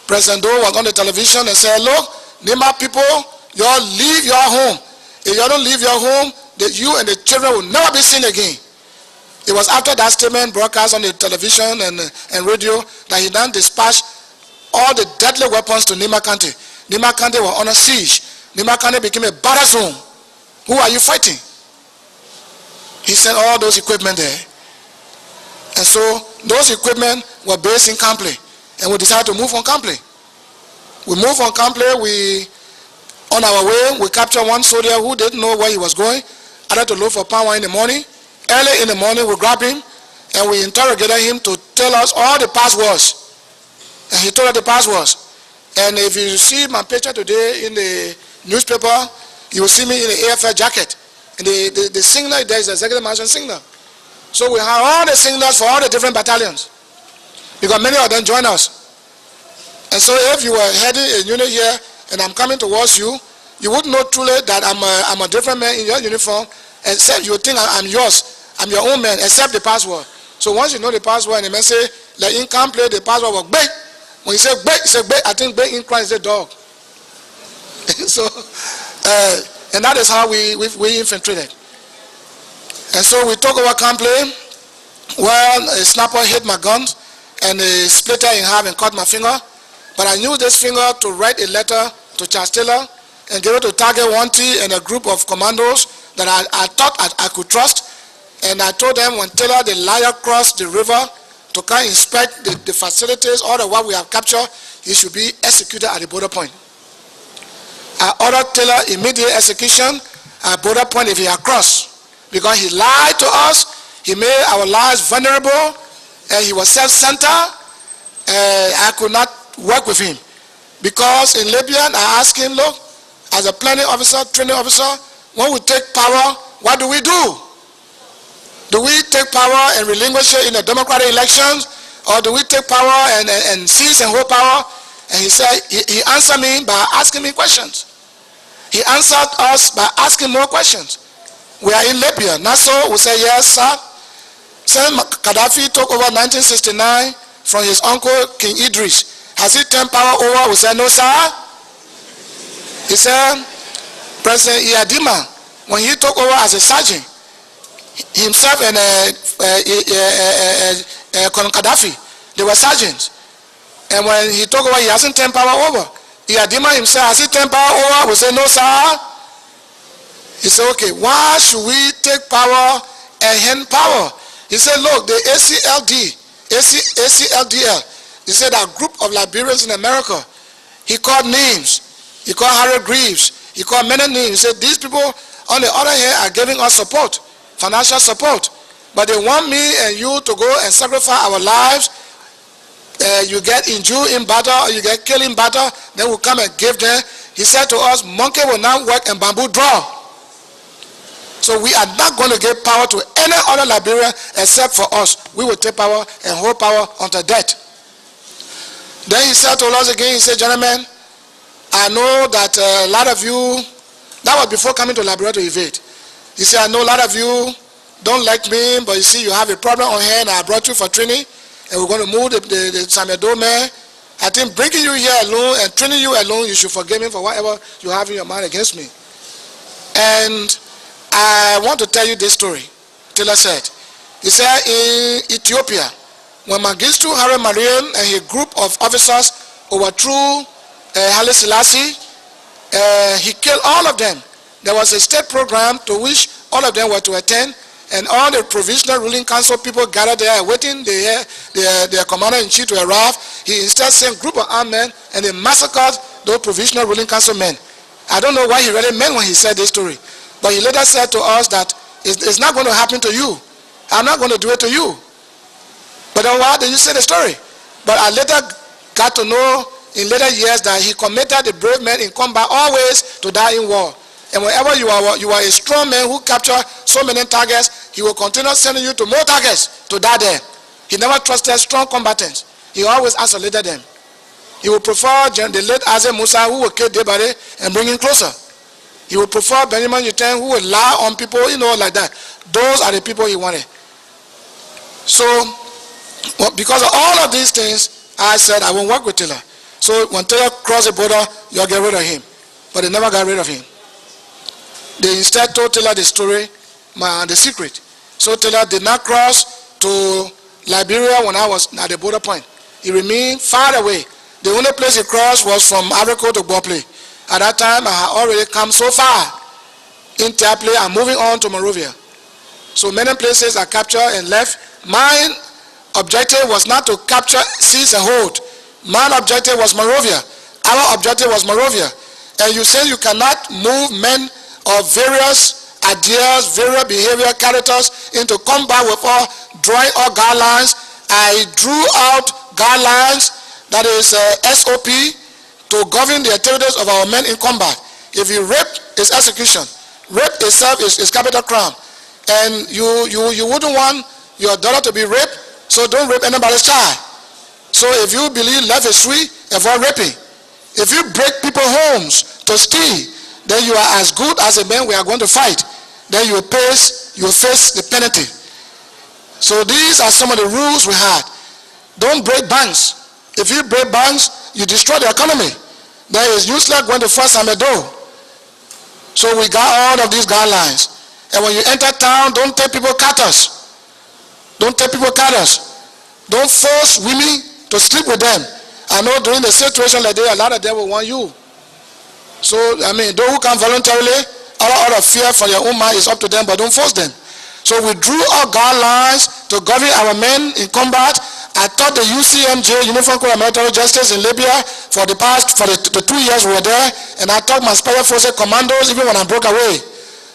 Speaker 1: President Doe was on the television and said, look, Nima people, you all leave your home. If you don't leave your home, you and the children will never be seen again. It was after that statement broadcast on the television and radio that he then dispatched all the deadly weapons to Nima County. Nima County was under siege. Nima County became a battle zone. Who are you fighting? He sent all those equipment there. And so those equipment were based in Kample. And we decided to move on Kample. We moved on Kample. On our way, we captured one soldier who didn't know where he was going. Either to look for power in the morning. Early in the morning, we grabbed him and we interrogated him to tell us all the passwords. And he told us the passwords. And if you see my picture today in the newspaper, you will see me in the AFL jacket. And the signal there is the executive management signal. So we have all the signals for all the different battalions, because many of them join us. And so if you were heading a unit here and I'm coming towards you, you wouldn't know truly that I'm a different man in your uniform, except you think I'm yours. I'm your own man, except the password. So once you know the password and the man say, like in Kample, the password was big. When you say big, say big. I think big in Christ is a dog. So, and that is how we infiltrated. And so we took over Kample. Well, a sniper hit my gun and it split it in half and cut my finger. But I used this finger to write a letter to Charles Taylor and give it to Target 1T and a group of commandos that I thought I could trust. And I told them when Taylor the liar crossed the river to come inspect the facilities, all the what we have captured, he should be executed at the border point. I ordered Taylor immediate execution at border point if he had crossed, because he lied to us, he made our lives vulnerable, and he was self-centered. I could not work with him, because in Libya I asked him, look, as a planning officer, training officer, when we take power, what do? Do we take power and relinquish it in the democratic elections, or do we take power and seize and hold power? And he said, he answered me by asking me questions. He answered us by asking more questions. We are in Libya. Nassau will say, yes, sir. Since Gaddafi took over 1969 from his uncle, King Idris, has he turned power over? We said, no, sir. He said, President Iyadima, when he took over as a sergeant, himself and Colonel Gaddafi, they were sergeants. And when he took over, he hasn't turned power over. Iyadima himself, has he turned power over? We say, no, sir. He said, okay, why should we take power and hand power? He said, look, the ACLDL, he said a group of Liberians in America, he called names. He called Harry Greaves. He called many names. He said, these people, on the other hand, are giving us support, financial support. But they want me and you to go and sacrifice our lives. You get injured in battle or you get killed in battle, then we'll come and give them. He said to us, monkey will not work and bamboo draw. So we are not going to give power to any other Liberian except for us. We will take power and hold power until death. Then he said to us again, he said, gentlemen, I know that a lot of you, that was before coming to Liberia to evade. He said, I know a lot of you don't like me, but you see you have a problem on hand. I brought you for training, and we're going to move the Samuel Doe man. I think bringing you here alone and training you alone, you should forgive me for whatever you have in your mind against me. And I want to tell you this story. Taylor said, he said in Ethiopia, when Mengistu Haile Mariam and his group of officers overthrew Haile Selassie, he killed all of them. There was a state program to which all of them were to attend, and all the provisional ruling council people gathered there waiting their commander-in-chief to arrive. He instead sent a group of armed men and they massacred those provisional ruling council men. I don't know what he really meant when he said this story, but he later said to us that it's not going to happen to you. I'm not going to do it to you. But then why did you say the story? But I later got to know in later years that he committed the brave men in combat always to die in war. And whenever you are a strong man who captured so many targets, he will continue sending you to more targets to die there. He never trusted strong combatants. He always isolated them. He would prefer the late Azem Musa, who would kill Debare and bring him closer. He would prefer Benjamin Yuten, who would lie on people, like that. Those are the people he wanted. So, because of all of these things, I said, I won't work with Taylor. So when Taylor crossed the border, you'll get rid of him. But they never got rid of him. They instead told Taylor the story, the secret. So Taylor did not cross to Liberia when I was at the border point. He remained far away. The only place he crossed was from Africa to Bopley. At that time, I had already come so far in Tapley and moving on to Monrovia. So many places I captured and left. My objective was not to capture, seize, and hold. My objective was Monrovia. Our objective was Monrovia. And you say you cannot move men of various ideas, various behavior characters into combat with all drawing all guidelines. I drew out guidelines, that is SOP, to govern the activities of our men in combat. If you rape, it's execution. Rape itself is capital crime. And you wouldn't want your daughter to be raped, so don't rape anybody's child. So if you believe life is sweet, avoid raping. If you break people's homes to steal, then you are as good as a man we are going to fight. Then you face the penalty. So these are some of the rules we had. Don't break banks. If you break banks, you destroy the economy. Then it's useless going to force Amedo. So we got all of these guidelines. And when you enter town, don't take people cutters. Don't take people cutters. Don't force women to sleep with them. I know during the situation like that, a lot of them will want you. So, I mean, those who come voluntarily, out of fear for your own mind is up to them, but don't force them. So we drew our guidelines to govern our men in combat. I taught the UCMJ, Uniform Code of Military Justice in Libya for the 2 years we were there, and I taught my Special Forces commandos even when I broke away.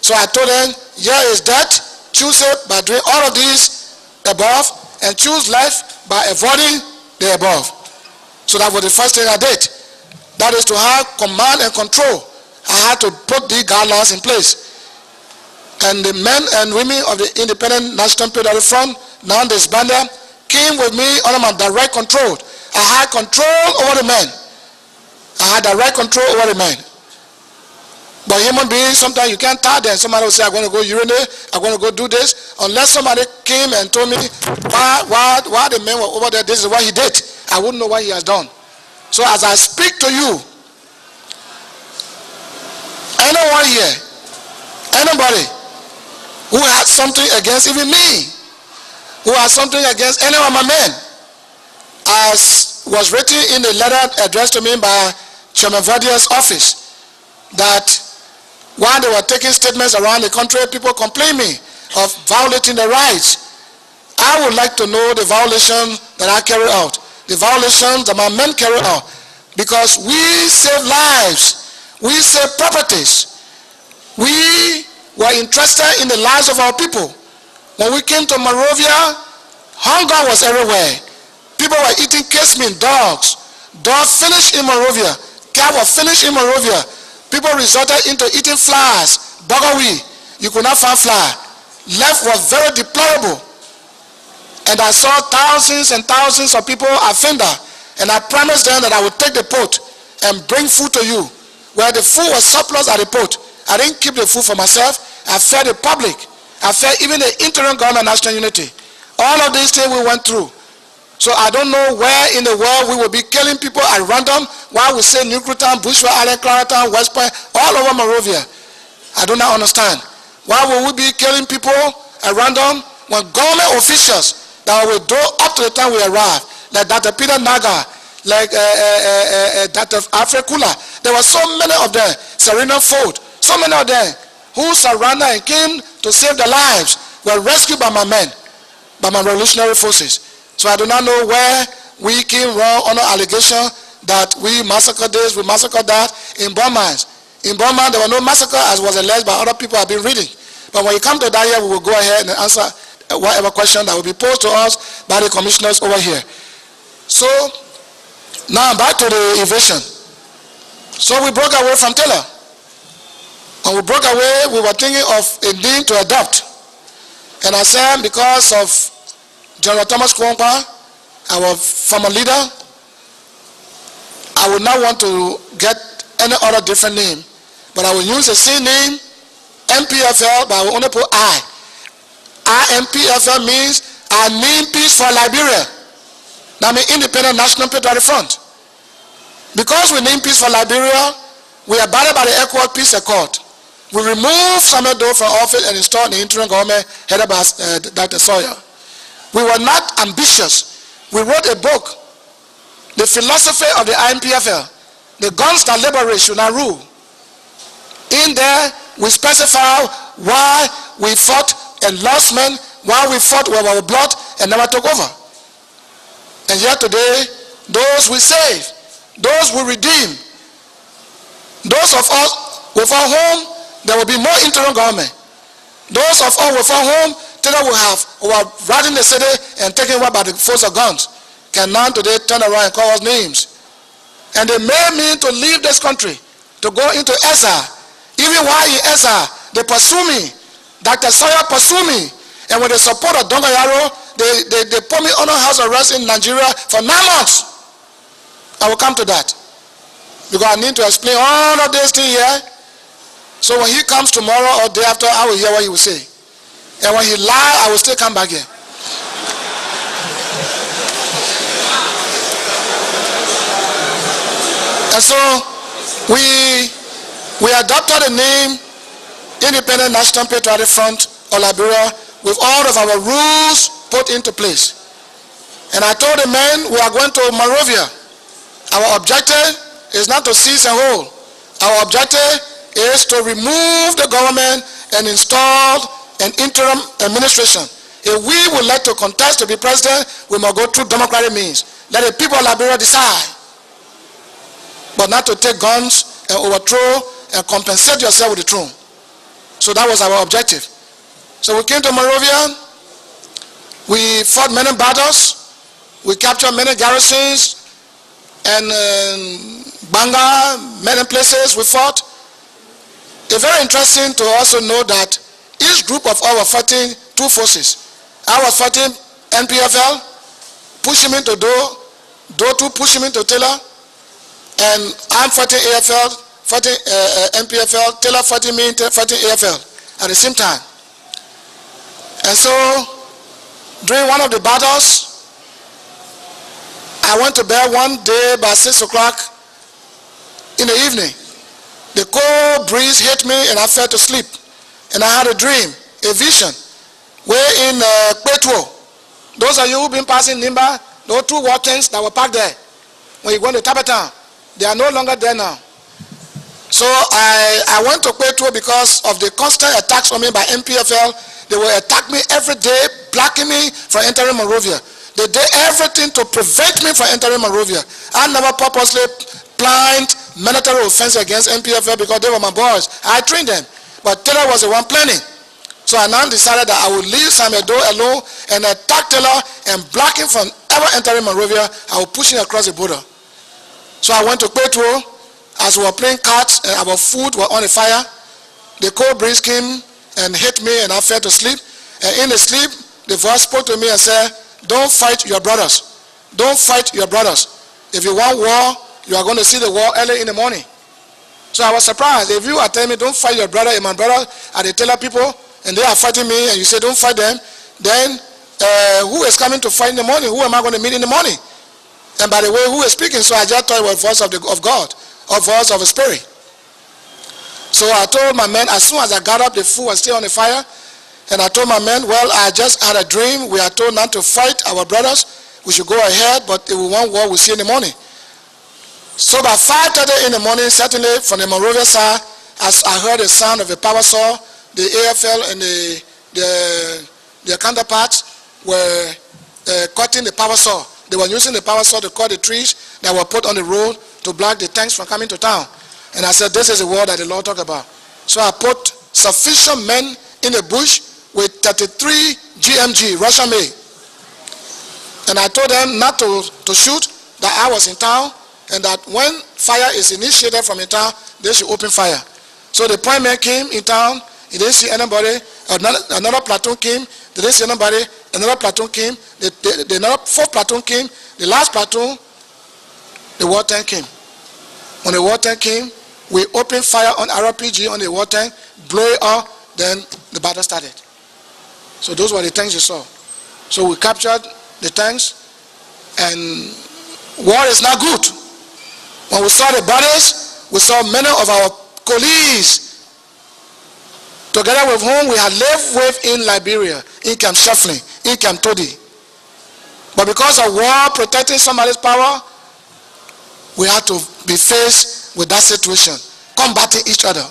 Speaker 1: So I told them, here is that, choose it by doing all of these above, and choose life by avoiding the above. So that was the first thing I did. That is to have command and control. I had to put these guidelines in place. And the men and women of the Independent National Patriotic Front, now disbanded, came with me under my direct control. I had control over the men. I had direct control over the men. But human beings, sometimes you can't tell them. Somebody will say, I'm going to go urinate, I'm going to go do this. Unless somebody came and told me why the men were over there, this is what he did, I wouldn't know what he has done. So as I speak to you, anyone here, anybody who has something against even me, who has something against any of my men, as was written in the letter addressed to me by Chairman Vadia's office, that while they were taking statements around the country, people complain me of violating their rights. I would like to know the violation that I carry out, the violations that my men carry out, because we save lives, we save properties. We were interested in the lives of our people. When we came to Monrovia, hunger was everywhere. People were eating casemen, dogs. Dogs finished in Monrovia. Cat were finished in Monrovia. People resorted into eating flowers, buggery. You could not find flour. Life was very deplorable. And I saw thousands and thousands of people offender. And I promised them that I would take the port and bring food to you. Where the food was surplus at the port. I didn't keep the food for myself. I fed the public. I fed even the interim government national unity. All of these things we went through. So I don't know where in the world we will be killing people at random while we say Newcretown, Bushwa Island, Clarendon, West Point, all over Monrovia. I do not understand. Why will we be killing people at random when government officials that will do up to the time we arrive, like Dr. Peter Naga, like Dr. Alfred Kula, there were so many of them, Serena Ford, so many of them who surrendered and came to save their lives were rescued by my men, by my revolutionary forces. So I do not know where we came wrong on an allegation that we massacred this, we massacred that in Burmans. In Burma, there were no massacre as was alleged by other people I've been reading. But when you come to that here, we will go ahead and answer whatever question that will be posed to us by the commissioners over here. So, now back to the invasion. So we broke away from Taylor. When we broke away, we were thinking of a need to adopt. And I said, because of General Thomas Kwangwa, our former leader, I would not want to get any other different name, but I will use the same name, MPFL, but I will only put I. IMPFL means I mean peace for Liberia. That means Independent National Patriotic Front. Because we need peace for Liberia, we abided by the ECOWAS Peace Accord. We removed Samuel Doe from office and installed the interim government headed by Dr. Sawyer. We were not ambitious. We wrote a book, The Philosophy of the IMPFL, The Guns That Liberate Should Not Rule. In there, we specify why we fought and lost men, why we fought with our blood and never took over. And yet today, those we save, those we redeem, those of us without whom there will be no interim government, those of us without whom Taylor will have riding the city and taken over by the force of guns, can now today turn around and call us names. And they made me to leave this country, to go into exile. Even while in exile, they pursue me. Dr. Sawyer pursue me. And with the support of Dongayaro, they put me under house arrest in Nigeria for 9 months. I will come to that, because I need to explain all of this thing here. So when he comes tomorrow or day after, I will hear what he will say. And when he lies, I will still come back here. And so we adopted the name Independent National Patriotic Front of Liberia with all of our rules put into place. And I told the men, we are going to Monrovia. Our objective is not to seize and hold. Our objective is to remove the government and install an interim administration. If we would like to contest to be president, we must go through democratic means. Let the people of Liberia decide. But not to take guns and overthrow and compensate yourself with the throne. So that was our objective. So we came to Monrovia. We fought many battles. We captured many garrisons. And Banga, many places we fought. It's very interesting to also know that each group of us was fighting two forces. I was fighting NPFL, pushing me to Doe to pushing me to Taylor, and I'm fighting AFL, fighting NPFL, Taylor fighting me, fighting AFL at the same time. And so, during one of the battles, I went to bed one day by 6 o'clock in the evening. The cold breeze hit me and I fell to sleep. And I had a dream, a vision. We're in Petro. Those of you who've been passing Nimba, those two war tanks that were parked there, when you go to Tabatown, they are no longer there now. So I went to Petro because of the constant attacks on me by NPFL. They will attack me every day, blocking me from entering Monrovia. They did everything to prevent me from entering Monrovia. I never purposely planned military offense against NPFL because they were my boys. I trained them. But Taylor was the one planning. So I now decided that I would leave Samuel Doe alone and attack Taylor and block him from ever entering Monrovia. I would push him across the border. So I went to Petro. As we were playing cards and our food was on the fire, the cold breeze came and hit me and I fell to sleep. And in the sleep, the voice spoke to me and said, don't fight your brothers. Don't fight your brothers. If you want war, you are going to see the war early in the morning. So I was surprised. If you are telling me don't fight your brother and my brother are the Taylor people and they are fighting me and you say don't fight them, then who is coming to fight in the morning? Who am I going to meet in the morning? And by the way, who is speaking? So I just thought it was the voice of God or voice of a spirit. So I told my men, as soon as I got up, the food was still on the fire. And I told my men, well, I just had a dream. We are told not to fight our brothers. We should go ahead, but if we want war, we'll see in the morning. So by 5:30 in the morning, certainly from the Monrovia side, as I heard the sound of a power saw, the AFL and their counterparts were cutting the power saw. They were using the power saw to cut the trees that were put on the road to block the tanks from coming to town. And I said, this is the war that the Lord talked about. So I put sufficient men in the bush with 33 GMG, Russian made. And I told them not to shoot, that I was in town, and that when fire is initiated from in town, they should open fire. So the point man came in town, he didn't see anybody, another platoon came, they didn't see anybody, another platoon came, the fourth platoon came, the last platoon, the war tank came. When the war tank came, we opened fire on RPG on the war tank, blow it up, then the battle started. So those were the tanks you saw. So we captured the tanks, And war is not good. When we saw the bodies, we saw many of our colleagues, together with whom we had lived with in Liberia, in Camp Shuffling, in Camp Todi. But because of war protecting somebody's power, we had to be faced with that situation, combating each other.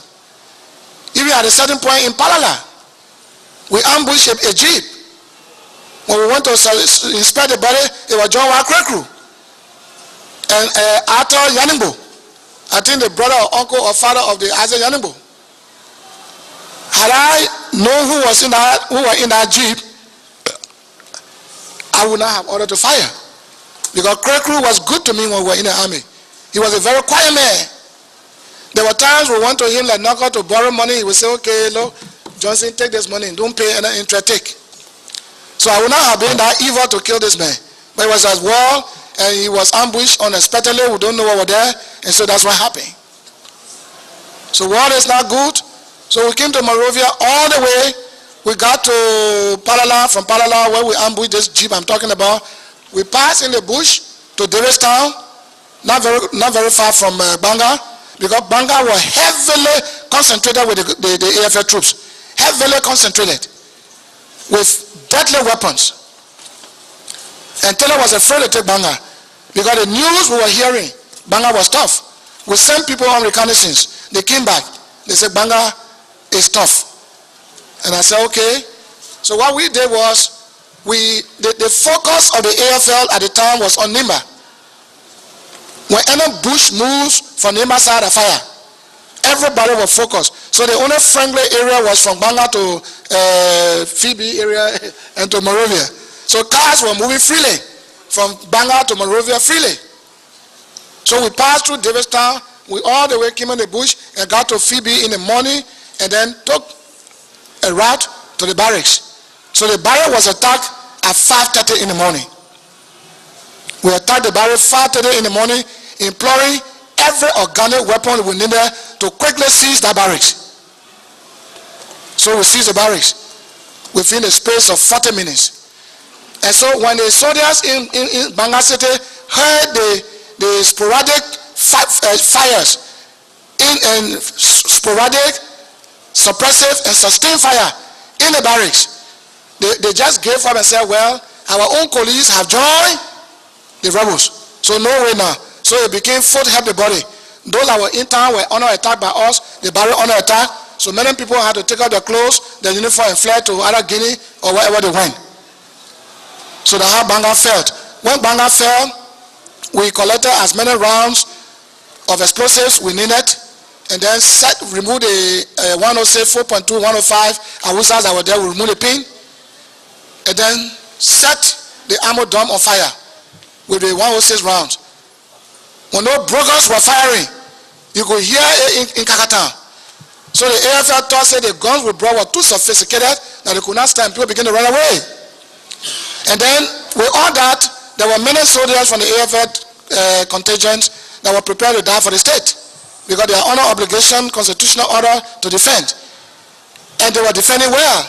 Speaker 1: Even at a certain point in Palava, we ambushed a jeep. When we went to inspect the body, it was John Wakrekru and Arthur Yaningbo. I think the brother or uncle or father of the Isaac Yaningbo. Had I known who were in that jeep, I would not have ordered to fire. Because Krekru was good to me when we were in the army. He was a very quiet man. There were times we went to him like knocker to borrow money. He would say, okay, look, Johnson, take this money. Don't pay any interest, take. So I would not have been that evil to kill this man. But it was as well, and he was ambushed unexpectedly. We don't know what was there. And so that's what happened. So war is not good. So we came to Monrovia all the way. We got to Palava, from Palava where we ambushed this jeep I'm talking about. We passed in the bush to Davistown, not very far from Banga, because Banga was heavily concentrated with the AFL troops, heavily concentrated with deadly weapons. And Taylor was afraid to take Banga because the news we were hearing, Banga was tough. We sent people on reconnaissance. They came back. They said Banga is tough. And I said, okay. So what we did was, the focus of the AFL at the time was on Nimba. When any bush moves from Nimba side of fire, everybody was focused. So the only friendly area was from Banga to Phoebe area and to Monrovia. So cars were moving freely from Banga to Monrovia freely. So we passed through Davistown, we all the way came in the bush and got to Phoebe in the morning and then took a route to the barracks. So the barrack was attacked at 5:30 in the morning. We attacked the barrack 5:30 in the morning, imploring every organic weapon we needed to quickly seize that barracks. So we seized the barracks within a space of 40 minutes. And so when the soldiers in Banga City heard the sporadic fires and sporadic, suppressive and sustained fire in the barracks, they just gave up and said, well, our own colleagues have joined the rebels, so no way now. So it became foot help the body. Those that were in town were under attack by us, the barrack under attack, so many people had to take out their clothes, their uniform, and fled to either Guinea or wherever they went. So that's how Banga fell. When Banga fell, we collected as many rounds of explosives we needed, and then remove the 106, 4.2, 105 Awusas that were there. We remove the pin, and then set the ammo dome on fire with the 106 rounds. When those brokers were firing, you could hear it in Kakatan. So the AFL thought said the guns we brought were too sophisticated that they could not stand. People began to run away. And then with all that, there were many soldiers from the AFL contingent that were prepared to die for the state, because they are under obligation, constitutional order to defend. And they were defending well.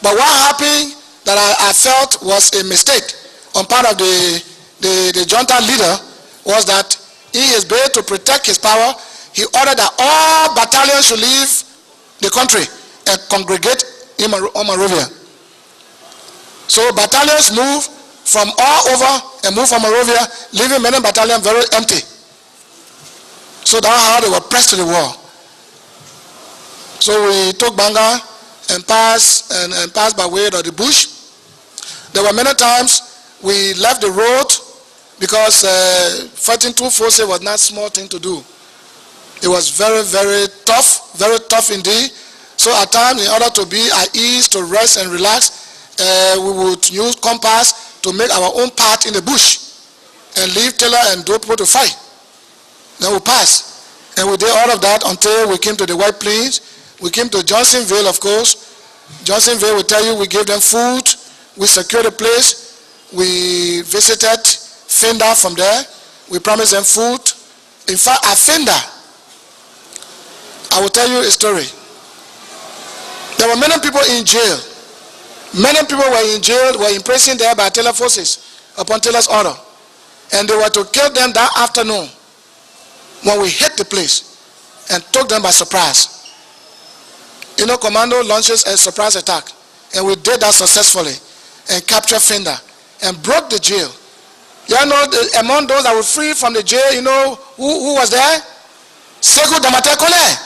Speaker 1: But what happened that I felt was a mistake on part of the junta leader was that in his bid to protect his power, he ordered that all battalions should leave the country and congregate in Monrovia. So battalions moved from all over and moved from Monrovia, leaving many battalions very empty. So that's how they were pressed to the wall. So we took Banga and passed by way of the bush. There were many times we left the road because fighting 247 was not a small thing to do. It was very, very tough indeed. So at times, in order to be at ease, to rest and relax, we would use compass to make our own path in the bush and leave Taylor and those people to fight. Then we passed. And we did all of that until we came to the White Plains. We came to Johnsonville, of course. Johnsonville, we tell you, we gave them food. We secured the place. We visited Fenda from there. We promised them food. In fact, at Fenda, I will tell you a story. There were many people in jail. Many people were in jail, were imprisoned there by Taylor forces upon Taylor's order. And they were to kill them that afternoon when we hit the place and took them by surprise. You know, commando launches a surprise attack, and we did that successfully and captured Finder and broke the jail. You know, among those that were free from the jail, you know who was there? Sekous Damate Conneh.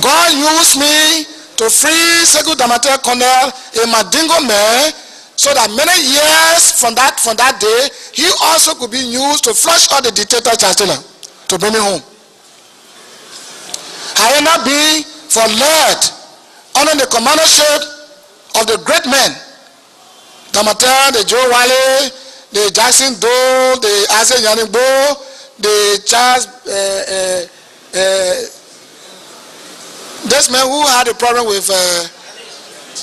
Speaker 1: God used me to free Sekous Damate Conneh, a Mandingo man, so that many years from that day, he also could be used to flush out the dictator chancellor to bring me home. I ended up being for led under the commandership of the great men, Damate, the Joe Wale, the Jackson Dole, the Ase Yanigbo, the Charles, this man who had a problem with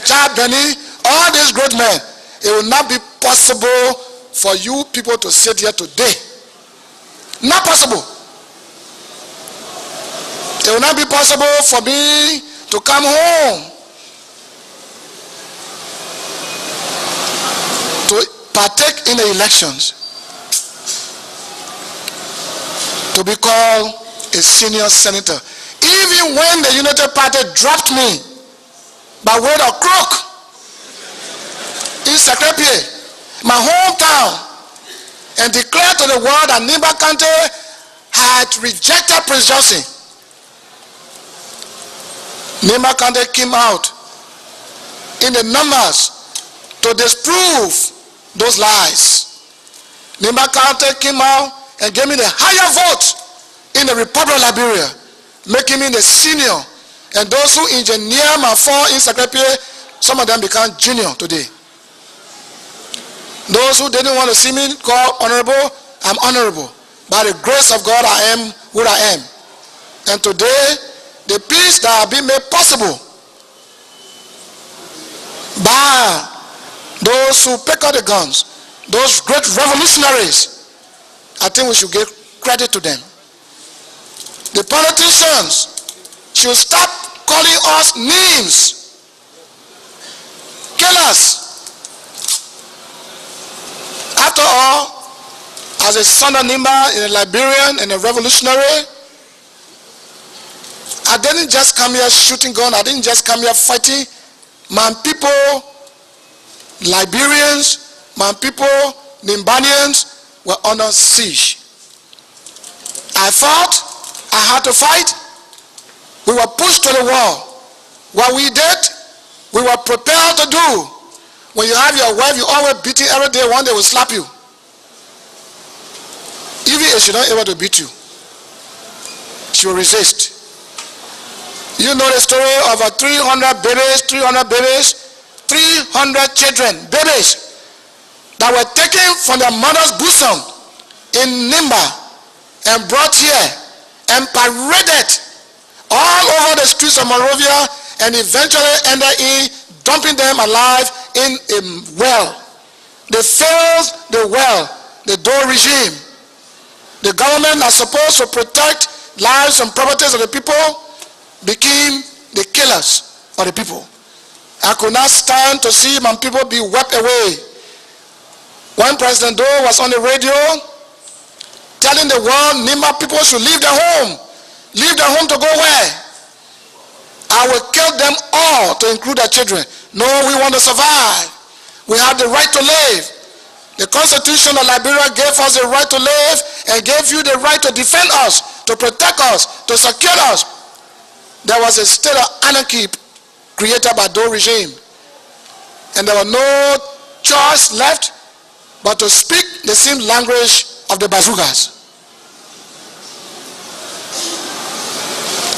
Speaker 1: Charles Benny, all these great men. It will not be possible for you people to sit here today. Not possible. It will not be possible for me to come home to partake in the elections, to be called a senior senator. Even when the United Party dropped me by word of crook in Sekous, my hometown, and declared to the world that Nimba County had rejected Prince Johnson, Nimba County came out in the numbers to disprove those lies. Nimba County came out and gave me the higher vote in the Republic of Liberia, making me the senior. And those who engineer my fall in Sekous, some of them become junior today. Those who didn't want to see me called honorable, I'm honorable. By the grace of God, I am who I am. And today, the peace that has been made possible by those who pick up the guns, those great revolutionaries, I think we should give credit to them. The politicians should stop calling us names, killers. After all, as a son of Nimba, and a Liberian, and a revolutionary, I didn't just come here shooting gun. I didn't just come here fighting. My people, Liberians, my people, Nimbanians, were under siege. I fought. I had to fight. We were pushed to the wall. What we did, we were prepared to do. When you have your wife, you always beat her every day. One day will slap you. Even if she's not able to beat you, she will resist. You know the story of 300 babies, 300 children, babies, that were taken from their mother's bosom in Nimba and brought here and paraded all over the streets of Monrovia, and eventually ended in dumping them alive in a well. They failed the well, the Dole regime. The government that's supposed to protect lives and properties of the people became the killers of the people. I could not stand to see my people be wiped away. When President Dole was on the radio telling the world Nimba people should leave their home. Leave their home to go where? I will kill them all, to include their children. No, we want to survive. We have the right to live. The Constitution of Liberia gave us the right to live and gave you the right to defend us, to protect us, to secure us. There was a state of anarchy created by Dole regime. And there was no choice left but to speak the same language of the bazookas.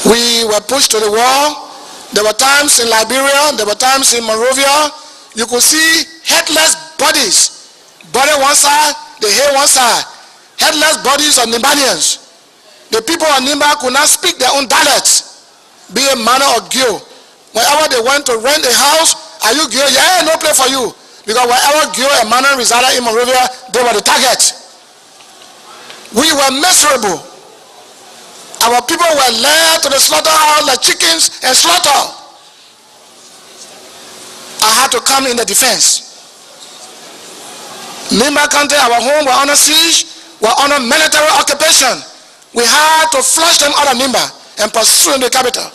Speaker 1: We were pushed to the wall. There were times in Liberia, there were times in Monrovia, you could see headless bodies. Body one side, the hair one side. Headless bodies of Nimbanians. The people of Nimba could not speak their own dialects, be it Mana or Gyo. Whenever they went to rent a house, are you Gyo? Yeah, no place for you. Because wherever Gyo and Mana resided in Monrovia, they were the target. We were miserable. Our people were led to the slaughterhouse like chickens and slaughtered. I had to come in the defense. Nimba County, our home, were under siege, were under military occupation. We had to flush them out of Nimba and pursue in the capital.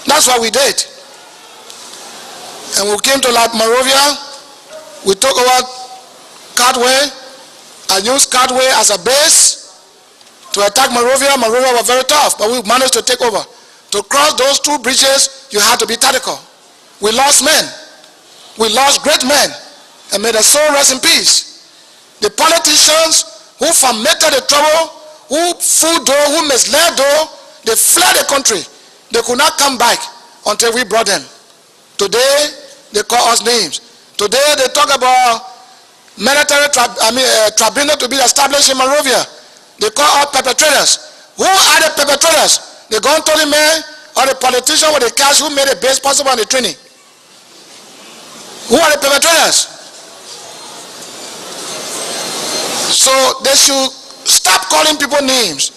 Speaker 1: That's what we did. And we came to Monrovia. We took over Cardway. I used Cardway as a base to attack Monrovia. Monrovia was very tough, but we managed to take over. To cross those two bridges, you had to be tactical. We lost men. We lost great men. And may their soul rest in peace. The politicians who fomented the trouble, who fooled though, who misled though, they fled the country. They could not come back until we brought them. Today, they call us names. Today, they talk about military tribunal to be established in Monrovia. They call us perpetrators. Who are the perpetrators? The gun-toting man or the politician with the cash who made the base possible and the training? Who are the perpetrators? So they should stop calling people names.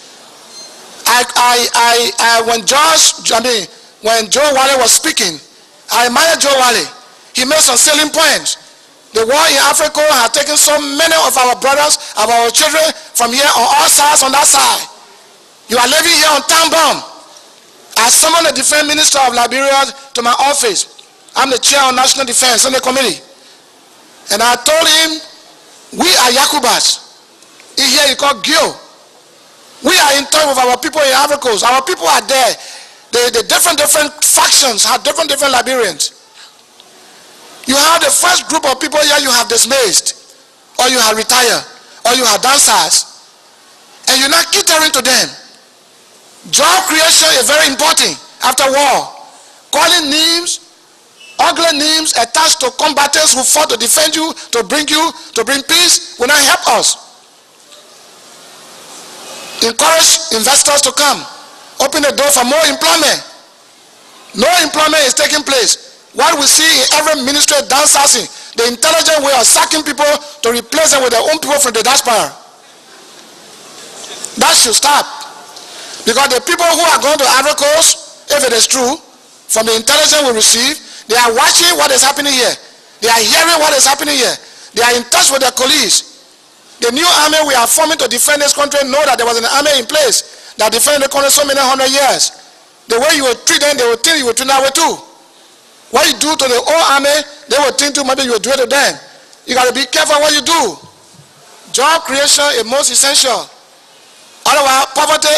Speaker 1: When Joe Wally was speaking, I admired Joe Wally. He made some salient points. The war in Africa has taken so many of our brothers, of our children from here on all sides, on that side. You are living here on town bomb. I summoned the defense minister of Liberia to my office. I'm the chair of National Defense on the committee. And I told him, we are Yakubas. Here you call Gyo. We are in touch with our people in Africa. Our people are there. The different factions have different Liberians. You have the first group of people here you have dismissed, or you have retired, or you have dancers, and you're not catering to them. Job creation is very important after war. Calling names, ugly names attached to combatants who fought to defend you, to bring peace, will not help us. Encourage investors to come. Open the door for more employment. No employment is taking place. What we see in every ministry downsizing, the intelligent way of sacking people to replace them with their own people from the diaspora. That should stop. Because the people who are going to Ivory Coast, if it is true, from the intelligence we receive, they are watching what is happening here. They are hearing what is happening here. They are in touch with their colleagues. The new army we are forming to defend this country know that there was an army in place that defended the country so many hundred years. The way you will treat them, they will think you will treat that way too. What you do to the old army, they will think too, maybe you will do it to them. You got to be careful what you do. Job creation is most essential. Otherwise, poverty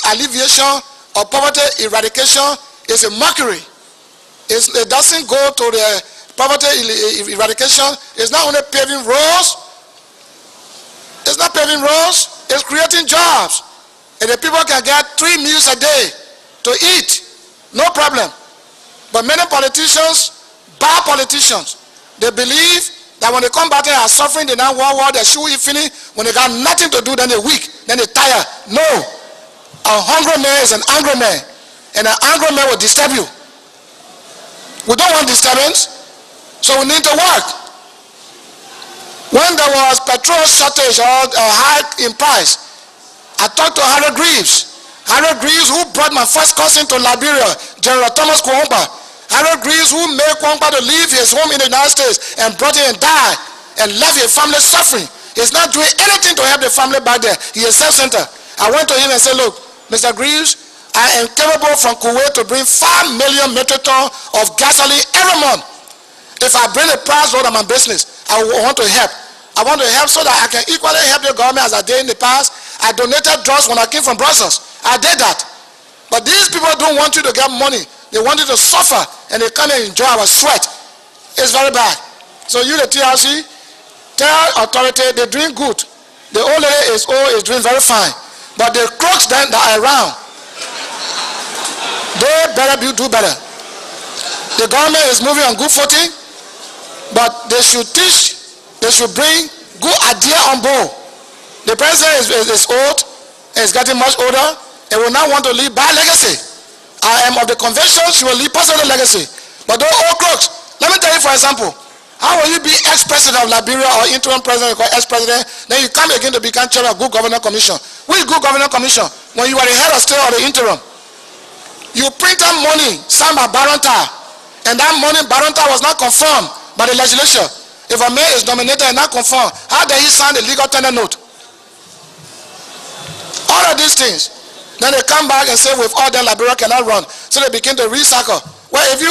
Speaker 1: alleviation or poverty eradication is a mockery. It doesn't go to the poverty eradication. It's not only paving roads. It's not paving roads. It's creating jobs. And the people can get 3 meals a day to eat. No problem. But many politicians, bad politicians, they believe that when they come back and are suffering, they now war, they should eat finish. When they got nothing to do, then they're weak, then they're tired. No. A hungry man is an angry man. And an angry man will disturb you. We don't want disturbance, so we need to work. When there was petrol shortage or hike in price, I talked to Harold Greaves. Harold Greaves, who brought my first cousin to Liberia, General Thomas Kwomba. Harold Greaves, who made Kwomba to leave his home in the United States and brought him and died and left his family suffering. He's not doing anything to help the family back there. He is self-centered. I went to him and said, look, Mr. Greaves, I am capable from Kuwait to bring 5 million metric tons of gasoline every month. If I bring the price load on my business, I want to help. I want to help so that I can equally help the government as I did in the past. I donated drugs when I came from Brussels. I did that. But these people don't want you to get money. They want you to suffer, and they come and enjoy our sweat. It's very bad. So you, the TRC, tell authority they're doing good. The old lady is doing very fine. But the crooks that are around, they better do better. The government is moving on good footing, but they should teach, they should bring good idea on board. The president is old, and is getting much older, and will not want to leave bad legacy. I am of the convention, she will leave positive legacy. But those old crooks, let me tell you for example, how will you be ex-president of Liberia or interim president or ex-president, then you come again to become chairman of Good Governance Commission? Which Good Governance Commission? When you are the head of state or the interim. You printed money signed by Barronta, and that money Barronta was not confirmed by the legislature. if a man is nominated and not confirmed, how does he sign a legal tender note? All of these things. Then they come back and say, with all the Liberia cannot run. So they begin to recycle. Well, if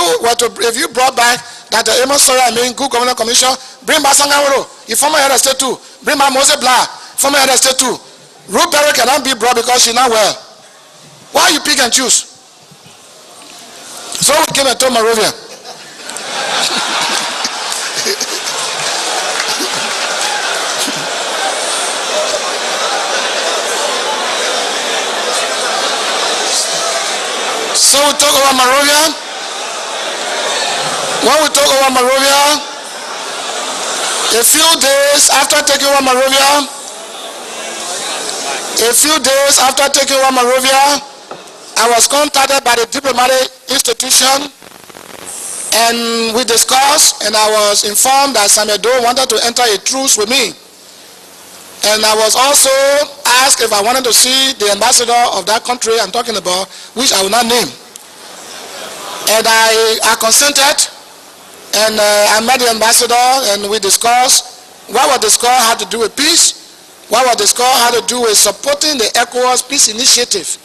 Speaker 1: you brought back that the Amos Sawyer, good governor commission, bring back Sangaworo, you former head of state too. Bring back Moses Blah, former head of state too. Ruth Perry cannot be brought because she's not well. Why you pick and choose? So we came and told Monrovia. So we took over Monrovia. When we took over Monrovia, a few days after taking over Monrovia, I was contacted by the diplomatic institution, and we discussed, and I was informed that Samuel Doe wanted to enter a truce with me. And I was also asked if I wanted to see the ambassador of that country I'm talking about, which I will not name. And I consented, and I met the ambassador, and we discussed. What was discussed had to do with peace. What was discussed had to do with supporting the ECOWAS peace initiative.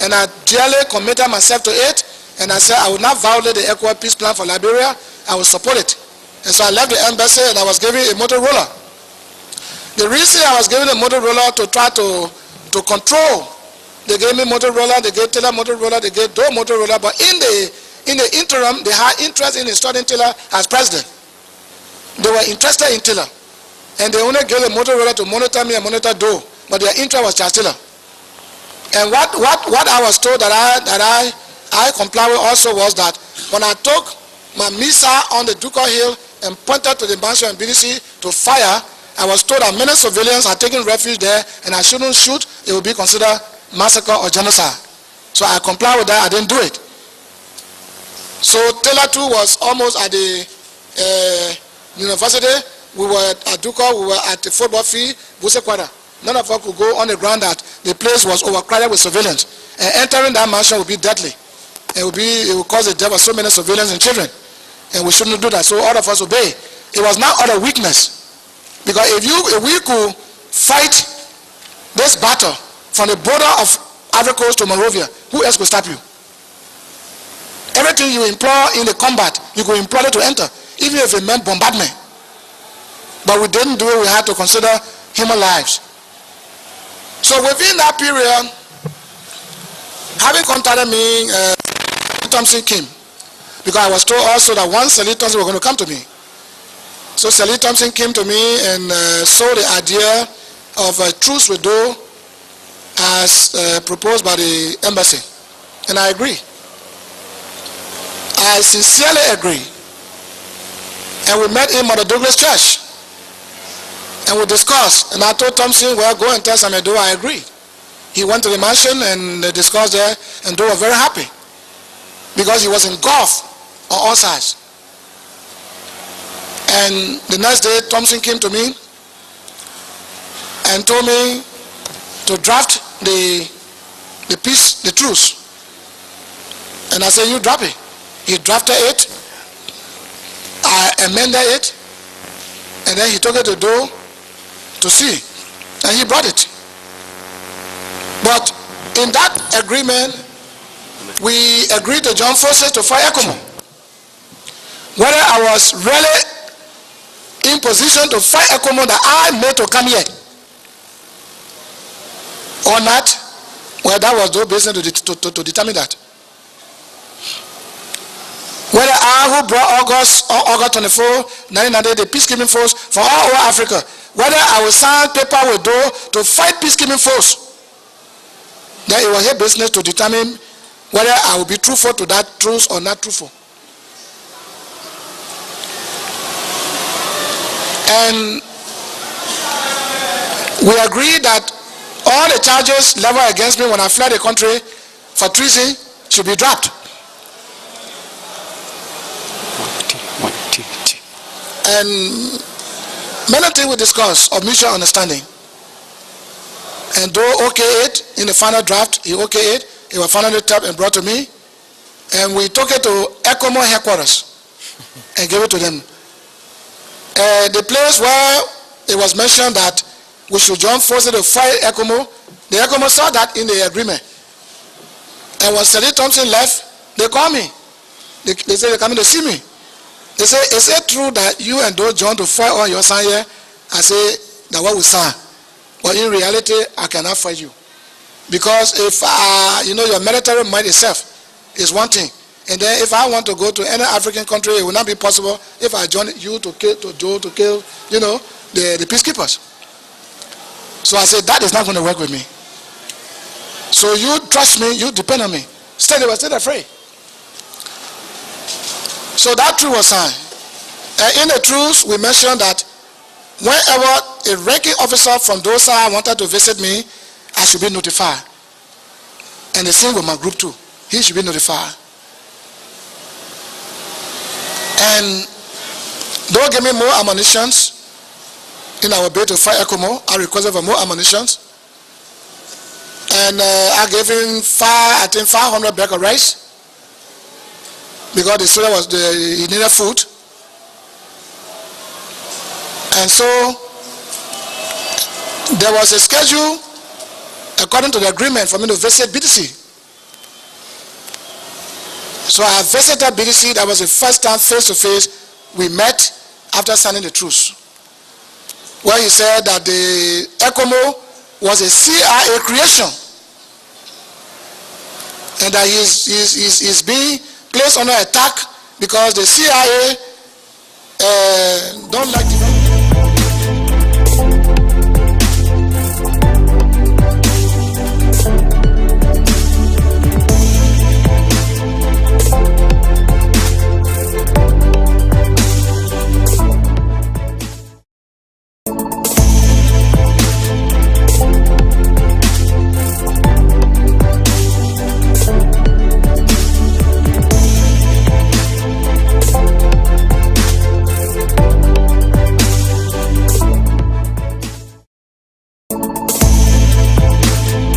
Speaker 1: And I dearly committed myself to it, and I said I would not violate the ECOWAS peace plan for Liberia. I will support it. And so I left the embassy, and I was given a Motorola. The reason I was given a Motorola to try to control, they gave me Motorola, they gave Taylor Motorola, they gave Doe Motorola, but in the interim, they had interest in installing Taylor as president. They were interested in Taylor, and they only gave a Motorola to monitor me and monitor Doe, but their interest was Charles Taylor. And what I was told that I complied with also was that when I took my missile on the Ducal Hill and pointed to the Banshee and BDC to fire, I was told that many civilians are taking refuge there and I shouldn't shoot. It would be considered massacre or genocide. So I complied with that. I didn't do it. So Taylor too was almost at the university. We were at Ducal, we were at the football field, Busekwada. None of us could go on the ground that the place was overcrowded with civilians. And entering that mansion would be deadly. It would cause the death of so many civilians and children. And we shouldn't do that. So all of us obey. It was not out of weakness. Because if we could fight this battle from the border of Ivory Coast to Monrovia, who else could stop you? Everything you employ in the combat, you could employ it to enter, even if it meant bombardment. But we didn't do it. We had to consider human lives. So within that period, having contacted me, Thompson came. Because I was told also that once Sally Thompson were going to come to me. So Sally Thompson came to me and saw the idea of a truce with Doe as proposed by the embassy. And I agree. I sincerely agree. And we met him at the Douglas Church. And we discussed. And I told Thompson, well, go and tell Samuel Doe I agree. He went to the mansion and they discussed there, and Doe was very happy. Because he was engulfed on all sides. And the next day, Thompson came to me and told me to draft the truce. And I said, you drop it. He drafted it. I amended it. And then he took it to Doe to see. And he brought it. But in that agreement, we agreed to join forces to fight ECOMO. Whether I was really in position to fight ECOMO that I made to come here or not, well, that was Doe's business to determine that. Whether I who brought August 24, 1990, the peacekeeping force for all over Africa, whether I will sign paper with Doe to fight peacekeeping force, then it was her business to determine whether I will be truthful to that truth or not truthful. And we agreed that all the charges leveled against me when I fled the country for treason should be dropped. And many things we discussed of mutual understanding. And Doe okayed it in the final draft. He okayed it. It was finally tapped and brought to me. And we took it to ECOMO headquarters and gave it to them. the place where it was mentioned that we should join forces to fight ECOMO, the ECOMO saw that in the agreement. And when Sally Thompson left, they called me. They said they're coming to see me. They say, is it true that you and those John to fight on your son here? I say, that what we sign. But in reality, I cannot fight you. Because if, your military might itself is one thing. And then if I want to go to any African country, it will not be possible if I join you to kill, the peacekeepers. So I said, that is not going to work with me. So you trust me, you depend on me. They were still afraid. So that truce was signed. And in the truce, we mentioned that whenever a ranking officer from those side wanted to visit me, I should be notified. And the same with my group too. He should be notified. And don't give me more ammunitions in our bid to fight ECOMO. I requested for more ammunitions. And I gave him 500 bags of rice. Because the soldier he needed food. And so there was a schedule according to the agreement for me to visit BDC. So I visited BDC. That was the first time face to face we met after signing the truce. Where he said that the ECOMO was a CIA creation. And that he's being placed under attack because the CIA don't like